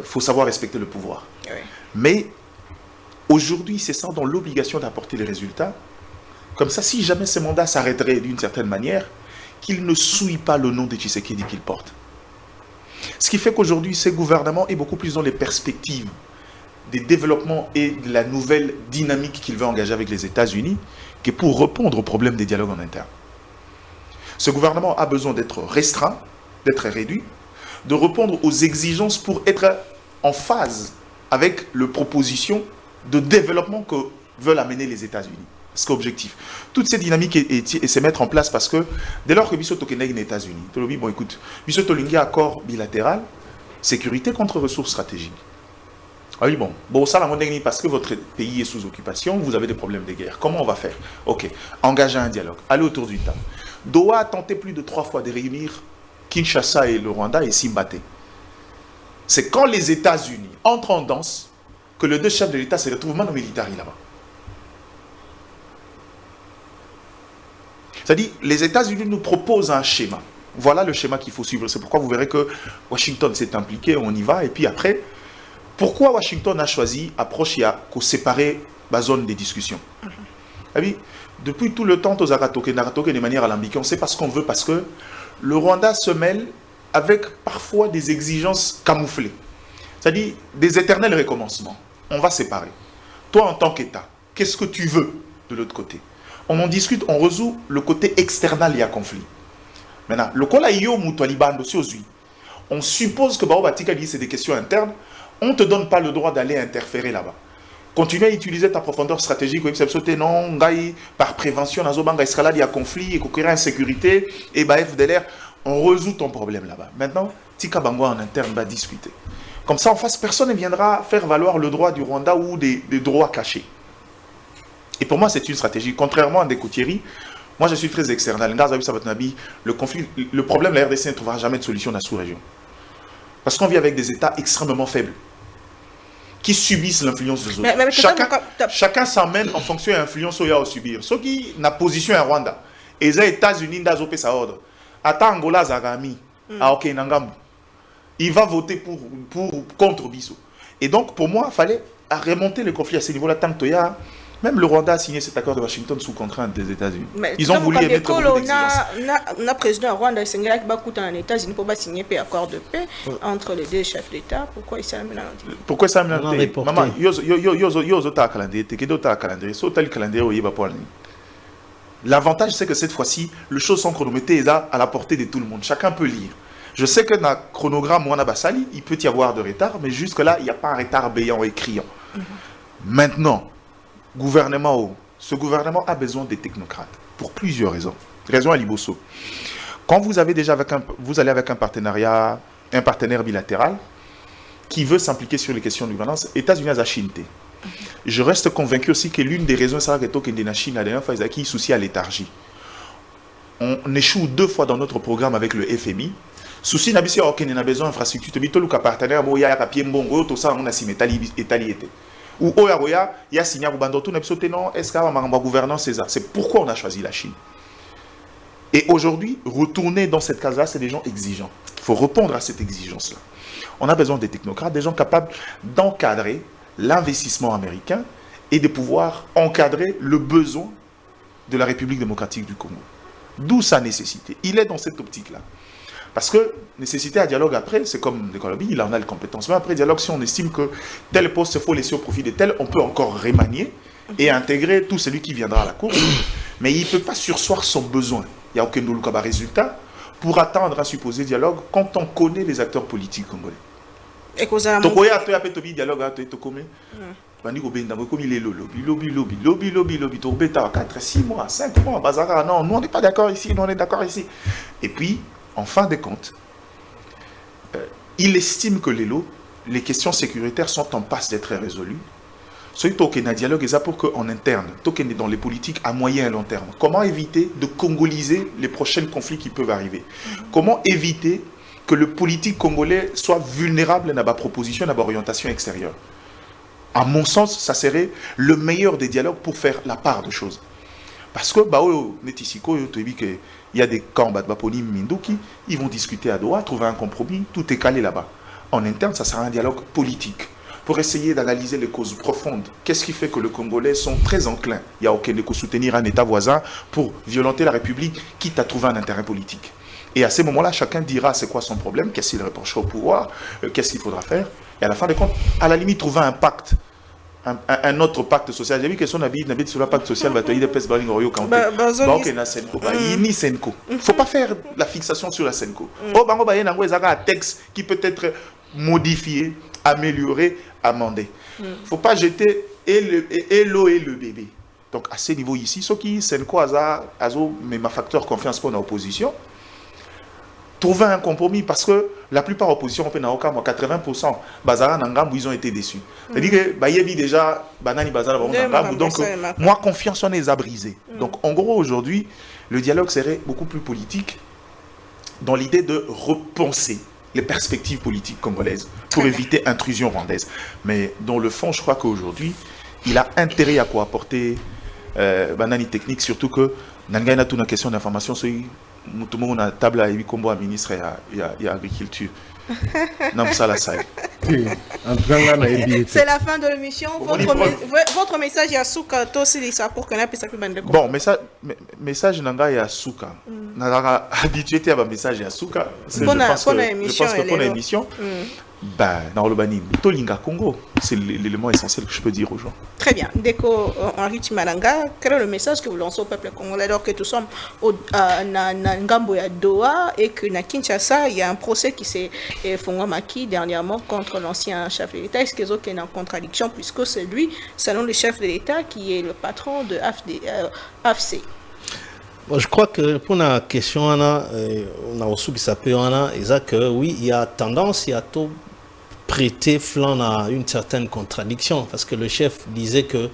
Speaker 3: faut savoir respecter le pouvoir.
Speaker 2: Oui.
Speaker 3: Mais aujourd'hui, c'est ça dans l'obligation d'apporter les résultats. Comme ça, si jamais ce mandat s'arrêterait d'une certaine manière, qu'il ne souille pas le nom de Tshisekedi qu'il porte. Ce qui fait qu'aujourd'hui, ce gouvernement est beaucoup plus dans les perspectives des développements et de la nouvelle dynamique qu'il veut engager avec les États-Unis que pour répondre aux problèmes des dialogues en interne. Ce gouvernement a besoin d'être restreint, d'être réduit, de répondre aux exigences pour être en phase avec les propositions de développement que veulent amener les États-Unis. C'est l'objectif. Toutes ces dynamiques et se mettre en place parce que dès lors que Bissot Tokeneg les États-Unis, bon écoute, Bissot Tolingi accord bilatéral, sécurité contre ressources stratégiques. Ah oui, bon, ça, la monnaie, parce que votre pays est sous occupation, vous avez des problèmes de guerre. Comment on va faire? Ok, engager un dialogue, aller autour d'une table. Doha a tenté plus de 3 fois de réunir Kinshasa et le Rwanda et Simbate. C'est quand les États-Unis entrent en danse que les deux chefs de l'État se retrouvent mano militari là-bas. C'est-à-dire, les États-Unis nous proposent un schéma. Voilà le schéma qu'il faut suivre. C'est pourquoi vous verrez que Washington s'est impliqué, on y va, et puis après... Pourquoi Washington a choisi approche pour séparer la zone des discussions? Depuis tout le temps, de manière alambiquée, on sait pas ce qu'on veut parce que le Rwanda se mêle avec parfois des exigences camouflées. C'est-à-dire des éternels recommencements. On va séparer. Toi, en tant qu'État, qu'est-ce que tu veux de l'autre côté? On en discute, on résout le côté external lié à conflit. Maintenant, le Kola Iyo Moutoualiban, on suppose que c'est des questions internes. On ne te donne pas le droit d'aller interférer là-bas. Continue à utiliser ta profondeur stratégique, non, par prévention, escalade, il y a conflit, il y a insécurité, et FDLR, on résout ton problème là-bas. Maintenant, Tika Bango en interne va discuter. Comme ça, en face, personne ne viendra faire valoir le droit du Rwanda ou des droits cachés. Et pour moi, c'est une stratégie. Contrairement à Ndeko-Thierry, moi, je suis très external. Le conflit, le problème, la RDC ne trouvera jamais de solution dans la sous-région. Parce qu'on vit avec des États extrêmement faibles, qui subissent l'influence des autres. Chacun s'emmène en fonction de l'influence qu'il y a à subir. Ceux qui ont position à Rwanda, et les États-Unis ont fait sa ordre. Attends, Angola, Zagami, il va voter contre Bissau. Et donc, pour moi, il fallait remonter le conflit à ce niveau-là, tant que même le Rwanda a signé cet accord de Washington sous contrainte des États-Unis. Ils ont voulu émettre beaucoup d'exigences.
Speaker 2: Le président Rwanda il s'est en États-Unis pour signer un accord de paix entre les deux chefs d'État. Pourquoi il s'est amené
Speaker 3: Pourquoi ça m'a amené? Maman, l'avantage, c'est que cette fois-ci, les choses sont chronométrées à la portée de tout le monde. Chacun peut lire. Je sais que dans le chronogramme Mwana Bassali, il peut y avoir de retard, mais jusque-là, il n'y a pas un retard béant et criant. Maintenant, ce gouvernement a besoin des technocrates pour plusieurs raisons. Raison à Liboso. Quand vous allez avec un partenariat, un partenaire bilatéral qui veut s'impliquer sur les questions de gouvernance, États-Unis à Chine. Je reste convaincu aussi que l'une des raisons, c'est que la Chine, la dernière fois, ils ont souci à léthargie. On échoue 2 fois dans notre programme avec le FMI. Souci n'a pas besoin d'infrastructure. Tu as partenaire, il y a papier, tout ça, on a signé étaliété. Ou il y a signé non, est-ce qu'il y a une gouvernance, c'est ça. C'est pourquoi on a choisi la Chine. Et aujourd'hui, retourner dans cette case-là, c'est des gens exigeants. Il faut répondre à cette exigence-là. On a besoin des technocrates, des gens capables d'encadrer l'investissement américain et de pouvoir encadrer le besoin de la République démocratique du Congo. D'où sa nécessité. Il est dans cette optique-là. Parce que nécessité à dialogue après, c'est comme le Colombie, il en a les compétences. Mais après dialogue, si on estime que tel poste il faut laisser au profit de tel, on peut encore remanier et intégrer tout celui qui viendra à la course. Mais il ne peut pas sursoir son besoin. Il n'y a aucun résultat pour attendre un supposé dialogue quand on connaît les acteurs politiques congolais. Et que ça dialogue lobby 4, 6 mois, 5 mois, bazar, non, nous on n'est pas d'accord ici, nous on est d'accord ici. Et puis, en fin de compte, il estime que les questions sécuritaires sont en passe d'être résolues. Ce qui est un dialogue est pour qu'en interne, est dans les politiques à moyen et long terme. Comment éviter de congoliser les prochains conflits qui peuvent arriver? Comment éviter que le politique congolais soit vulnérable à la proposition, à l'orientation extérieure? À mon sens, ça serait le meilleur des dialogues pour faire la part de choses. Parce que, il y a des camps, ils vont discuter à Doha, trouver un compromis, tout est calé là-bas. En interne, ça sera un dialogue politique pour essayer d'analyser les causes profondes. Qu'est-ce qui fait que les Congolais sont très enclins, il y a aucun de soutenir un État voisin pour violenter la République, quitte à trouver un intérêt politique. Et à ces moments-là, chacun dira c'est quoi son problème, qu'est-ce qu'il reprochera au pouvoir, qu'est-ce qu'il faudra faire. Et à la fin des comptes, à la limite, trouver un pacte. Un autre pacte social. J'ai vu que son habit sur le pacte social va te dire des pèses baling royo quand il ne faut pas faire la fixation sur la Senko. Il y a un texte qui peut être modifié, amélioré, amendé. Il ne faut pas jeter l'eau et le bébé. Donc à ce niveau ici, ce qui Senko a mais ma facteur confiance pour l'opposition. Trouver un compromis parce que la plupart de l'opposition, 80%, Bazara Nangambu, ils ont été déçus. C'est-à-dire que Bayebi déjà, Banani Bazara Nangambu, donc moi, confiance, on les a brisés. Donc en gros, aujourd'hui, le dialogue serait beaucoup plus politique dans l'idée de repenser les perspectives politiques congolaises pour éviter intrusion rwandaise. Mais dans le fond, je crois qu'aujourd'hui, il a intérêt à quoi apporter Banani technique, surtout que Nangaina a toute une question d'information sur tout le monde a table à Combo à ministre et à agriculture. Non, ça la salle.
Speaker 2: C'est la fin de l'émission. Votre message est à Souka, aussi ça pour qu'on ait plus de
Speaker 3: bon, message nanga est à Souka. N'a habitué à un message à Souka. Je pense que pour l'émission, Bah, dans le Bani, Tolinga Congo, c'est l'élément essentiel que je peux dire aux gens.
Speaker 2: Très bien. Deko Henri Timalanga, quel est le message que vous lancez au peuple congolais alors que nous sommes à Ngambo ya Doha et que na Kinshasa, il y a un procès qui s'est fait dernièrement contre l'ancien chef de l'État. Est-ce qu'il y a une contradiction puisque c'est lui, selon le chef de l'État, qui est le patron de AFC?
Speaker 5: Bon, je crois que pour la question, on a aussi qui s'appelle, oui, il y a tendance, il y a tout prêter flanc à une certaine contradiction, parce que le chef disait que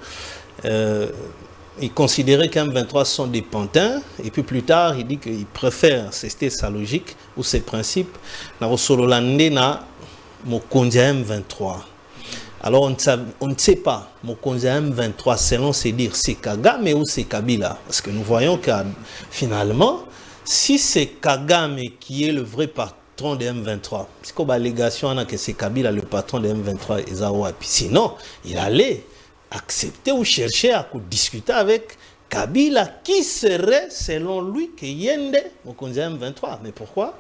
Speaker 5: il considérait qu'M23 sont des pantins, et puis plus tard, il dit qu'il préfère, c'était sa logique ou ses principes, dans Sololande na Mokonzi M23. Alors on ne sait pas, Mokonzi M23, selon ses dires, c'est Kagame ou c'est Kabila, parce que nous voyons que finalement, si c'est Kagame qui est le vrai patron de M23. C'est comme l'allégation que c'est Kabila le patron de M23 et Zawapi. Sinon, il allait accepter ou chercher à discuter avec Kabila qui serait, selon lui, que Yende au M23. Mais pourquoi?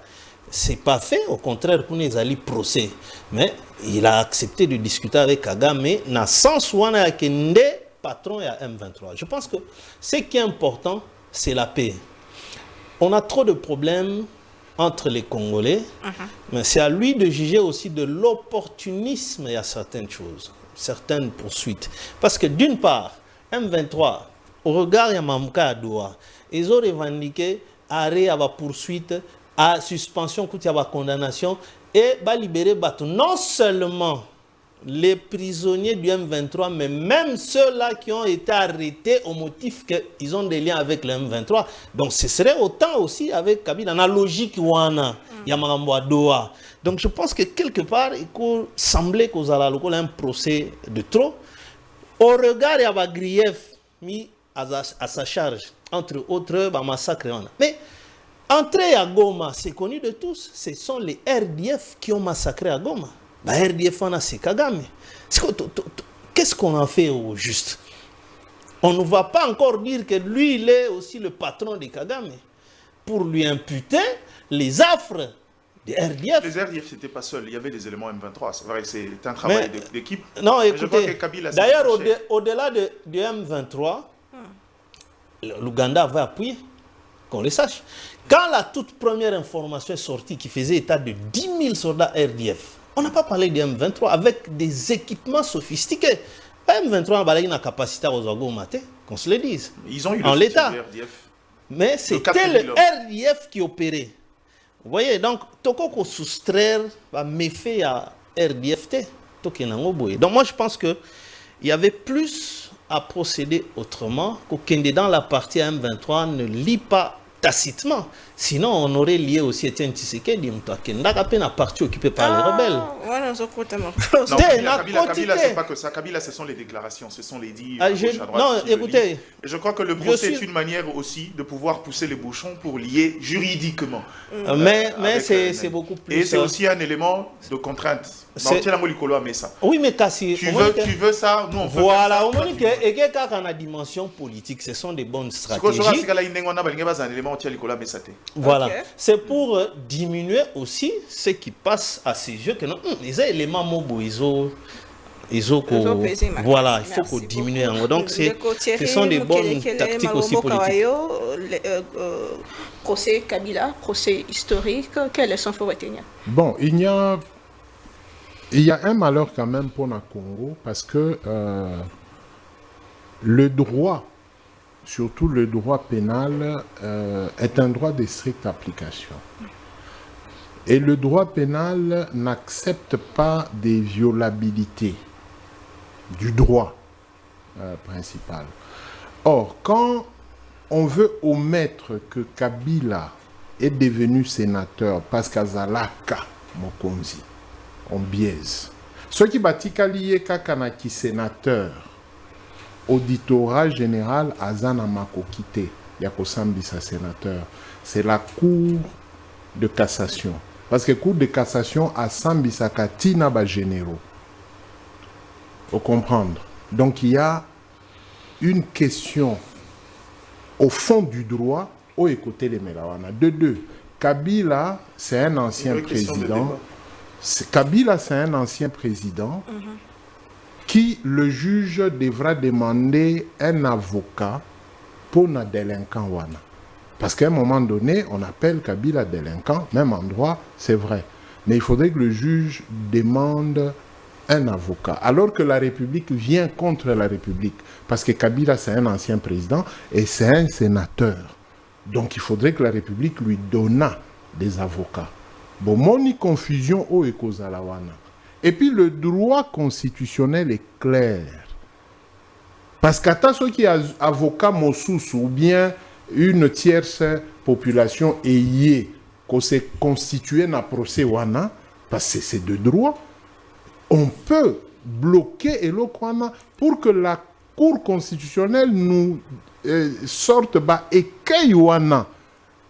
Speaker 5: C'est pas fait. Au contraire, pour les alliés procès. Mais il a accepté de discuter avec Kagame dans le sens où on a Kende patron et M23. Je pense que ce qui est important, c'est la paix. On a trop de problèmes entre les Congolais, mais c'est à lui de juger aussi de l'opportunisme et à certaines choses, certaines poursuites. Parce que d'une part, M23, au regard de Yamamouka à Doha, ils ont revendiqué arrêt à la poursuite, à suspension, à la condamnation, et libérer Batou. Non seulement les prisonniers du M23, mais même ceux-là qui ont été arrêtés au motif qu'ils ont des liens avec le M23. Donc ce serait autant aussi avec Kabila, dans la logique Wana, Yamagambo Doha. Donc je pense que quelque part, il semblait qu'aux Alalokola un procès de trop. Au regard, il y a grief mis à sa charge, entre autres, massacre. Mais entrer à Goma, c'est connu de tous, ce sont les RDF qui ont massacré à Goma. RDF, c'est Kagame. Qu'est-ce qu'on en fait au juste? On ne va pas encore dire que lui, il est aussi le patron de Kagame. Pour lui imputer les affres des RDF.
Speaker 3: Les RDF, c'était pas seul. Il y avait des éléments M23. C'est vrai que c'est un travail d'équipe.
Speaker 5: Non, écoutez, d'ailleurs, au-delà du M23, l'Ouganda avait appuyé, qu'on le sache. Quand la toute première information est sortie qui faisait état de 10 000 soldats RDF, on n'a pas parlé des M23 avec des équipements sophistiqués. M23 a une capacité aux Ogomate, qu'on se le dise.
Speaker 3: Ils ont eu
Speaker 5: en l'état.
Speaker 3: RDF.
Speaker 5: Mais c'était le RDF qui opérait. Vous voyez, donc, Toko soustraire va méfait à RDFT. Donc moi je pense qu'il y avait plus à procéder autrement qu'aucun dans la partie M23 ne lit pas tacitement. Sinon, on aurait lié aussi Etienne Tshisekedi, qui n'a pas peine à partie occupée par les rebelles.
Speaker 3: Non, Kabila, c'est pas que ça. Kabila, ce sont les déclarations, ce sont les dits à droite.
Speaker 5: Non, écoutez.
Speaker 3: Et je crois que le procès est une manière aussi de pouvoir pousser les bouchons pour lier juridiquement.
Speaker 5: Mais c'est beaucoup plus.
Speaker 3: Et c'est aussi un élément de contrainte.
Speaker 5: Oui, mais Kassi,
Speaker 3: tu veux ça, nous on peut
Speaker 5: voilà,
Speaker 3: faire
Speaker 5: au moins et quand on a dimension politique, ce sont des bonnes stratégies. Voilà, okay. C'est pour diminuer aussi ce qui passe à ces jeux que les éléments mobilisés. Voilà, il faut qu'on diminue. Donc, ce sont des bonnes tactiques aussi politiques.
Speaker 2: Procès Kabila, procès historique, quelle leçon faut retenir?
Speaker 4: Bon, il y a un malheur quand même pour le Congo parce que le droit, surtout le droit pénal, est un droit de stricte application. Et le droit pénal n'accepte pas des violabilités du droit principal. Or, quand on veut omettre que Kabila est devenu sénateur parce qu'Azalaka Mokonzi, on biaise. Ce qui batika lié kakanaki sénateur, auditorat général Azana Makokite, Yakosambisa sénateur, c'est la Cour de cassation. Parce que Cour de cassation a Sambisa Katina ba généraux. Faut comprendre. Donc il y a une question au fond du droit, au côté les Melawana. De deux, Kabila, c'est un ancien président. Kabila, c'est un ancien président qui, le juge, devra demander un avocat pour un délinquant wana. Parce qu'à un moment donné, on appelle Kabila délinquant, même en droit, c'est vrai. Mais il faudrait que le juge demande un avocat. Alors que la République vient contre la République. Parce que Kabila, c'est un ancien président et c'est un sénateur. Donc il faudrait que la République lui donnât des avocats. Bon, moni confusion au ekozalawana. Et puis le droit constitutionnel est clair. Parce qu'à ceux qui sont avocats mosusu ou bien une tierce population ayée qu'on s'est constitué dans le procès wana, parce que c'est de droit, on peut bloquer Elokwana pour que la Cour constitutionnelle nous sorte écueil wana,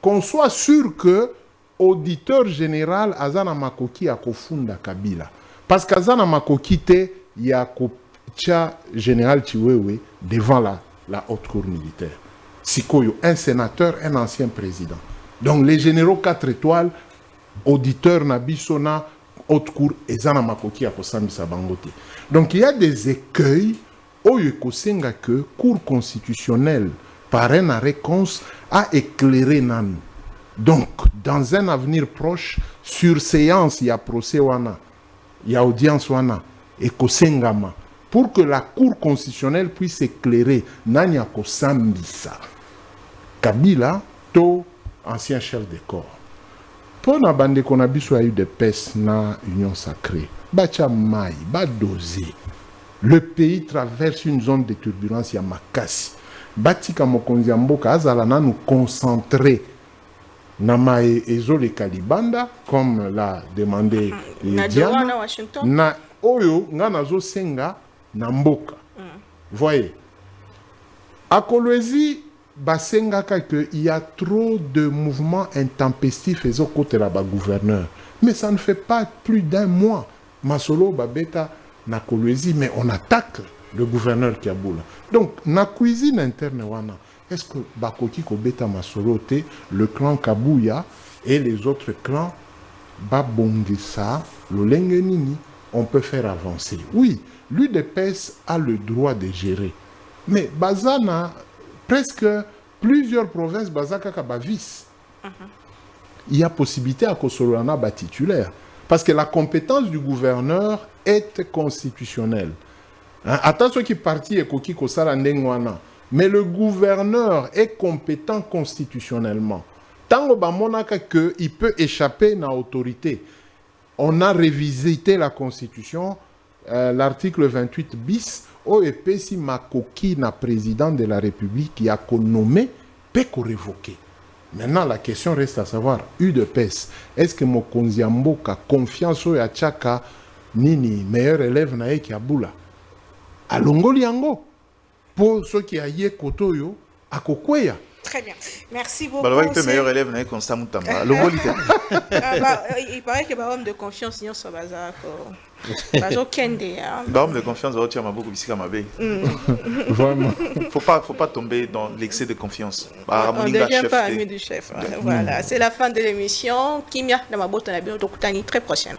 Speaker 4: qu'on soit sûr que auditeur général Azana Makoki a kofunda Kabila. Parce qu'Azana Makoki te y a kocha général Chiwewe devant la haute cour militaire. Sikoyo, un sénateur, un ancien président. Donc les généraux 4 étoiles, auditeurs Nabisona, haute cour, Azana Makoki a kosambisa bangote. Donc il y a des écueils oyo kosenga que cour constitutionnelle par un arrêt cons a éclairé nan. Donc dans un avenir proche, sur séance il y a procès wana, il y a audience wana et kosengama pour que la cour constitutionnelle puisse éclairer nanya kosambisa Kabila to ancien chef de corps. Pour na bande qu'on a biso a eu de pes na union sacrée, bacha mai, ba dosé. Le pays traverse une zone de turbulence, il y a makasi. Batika mokonzi ya mboka azala na nous concentrer na mae ezole kalibanda comme l'a demandé Diana na oyo nga nazo senga na mboka. Voyez. À Kolwezi basenga que il y a trop de mouvements intempestifs et côté là bas gouverneur. Mais ça ne fait pas plus d'un mois. Masolo babeta na Kolwezi, mais on attaque le gouverneur Kiaboula. Donc, na cuisine interne wana, est-ce que Bakoki Kobeta Masolote, le clan Kabouya et les autres clans, Babongesa, Lolengenini, on peut faire avancer? Oui, l'UDPS a le droit de gérer. Mais Bazana, presque plusieurs provinces, Bazaka Kabavis, il y a possibilité à Kosolana titulaire. Parce que la compétence du gouverneur est constitutionnelle. Attention qui parti et koki kosala ndengwana. Mais le gouverneur est compétent constitutionnellement. Tango bamonaka que il peut échapper à l'autorité. On a révisité la constitution, l'article 28 bis, au si makoki na président de la République qui a nommé peut révoquer. Maintenant, la question reste à savoir, UDPS, est-ce que Mokonzi Mboka confiance au Yachaka Nini, meilleur élève na eki abula? Alongo liango, pour ceux qui aillent kotoyo, à Kokweya.
Speaker 2: Très bien. Merci beaucoup.
Speaker 3: Le meilleur élève na Constant Moutamba.
Speaker 2: Il paraît que l'homme de confiance, il y a un bazar.
Speaker 3: L'homme de confiance, il y a beaucoup de
Speaker 4: Vraiment.
Speaker 3: Faut pas tomber dans l'excès de confiance.
Speaker 2: On ne devient pas ami du chef. Voilà, c'est la fin de l'émission. Kimia, dans ma botte, on a bien très prochaine.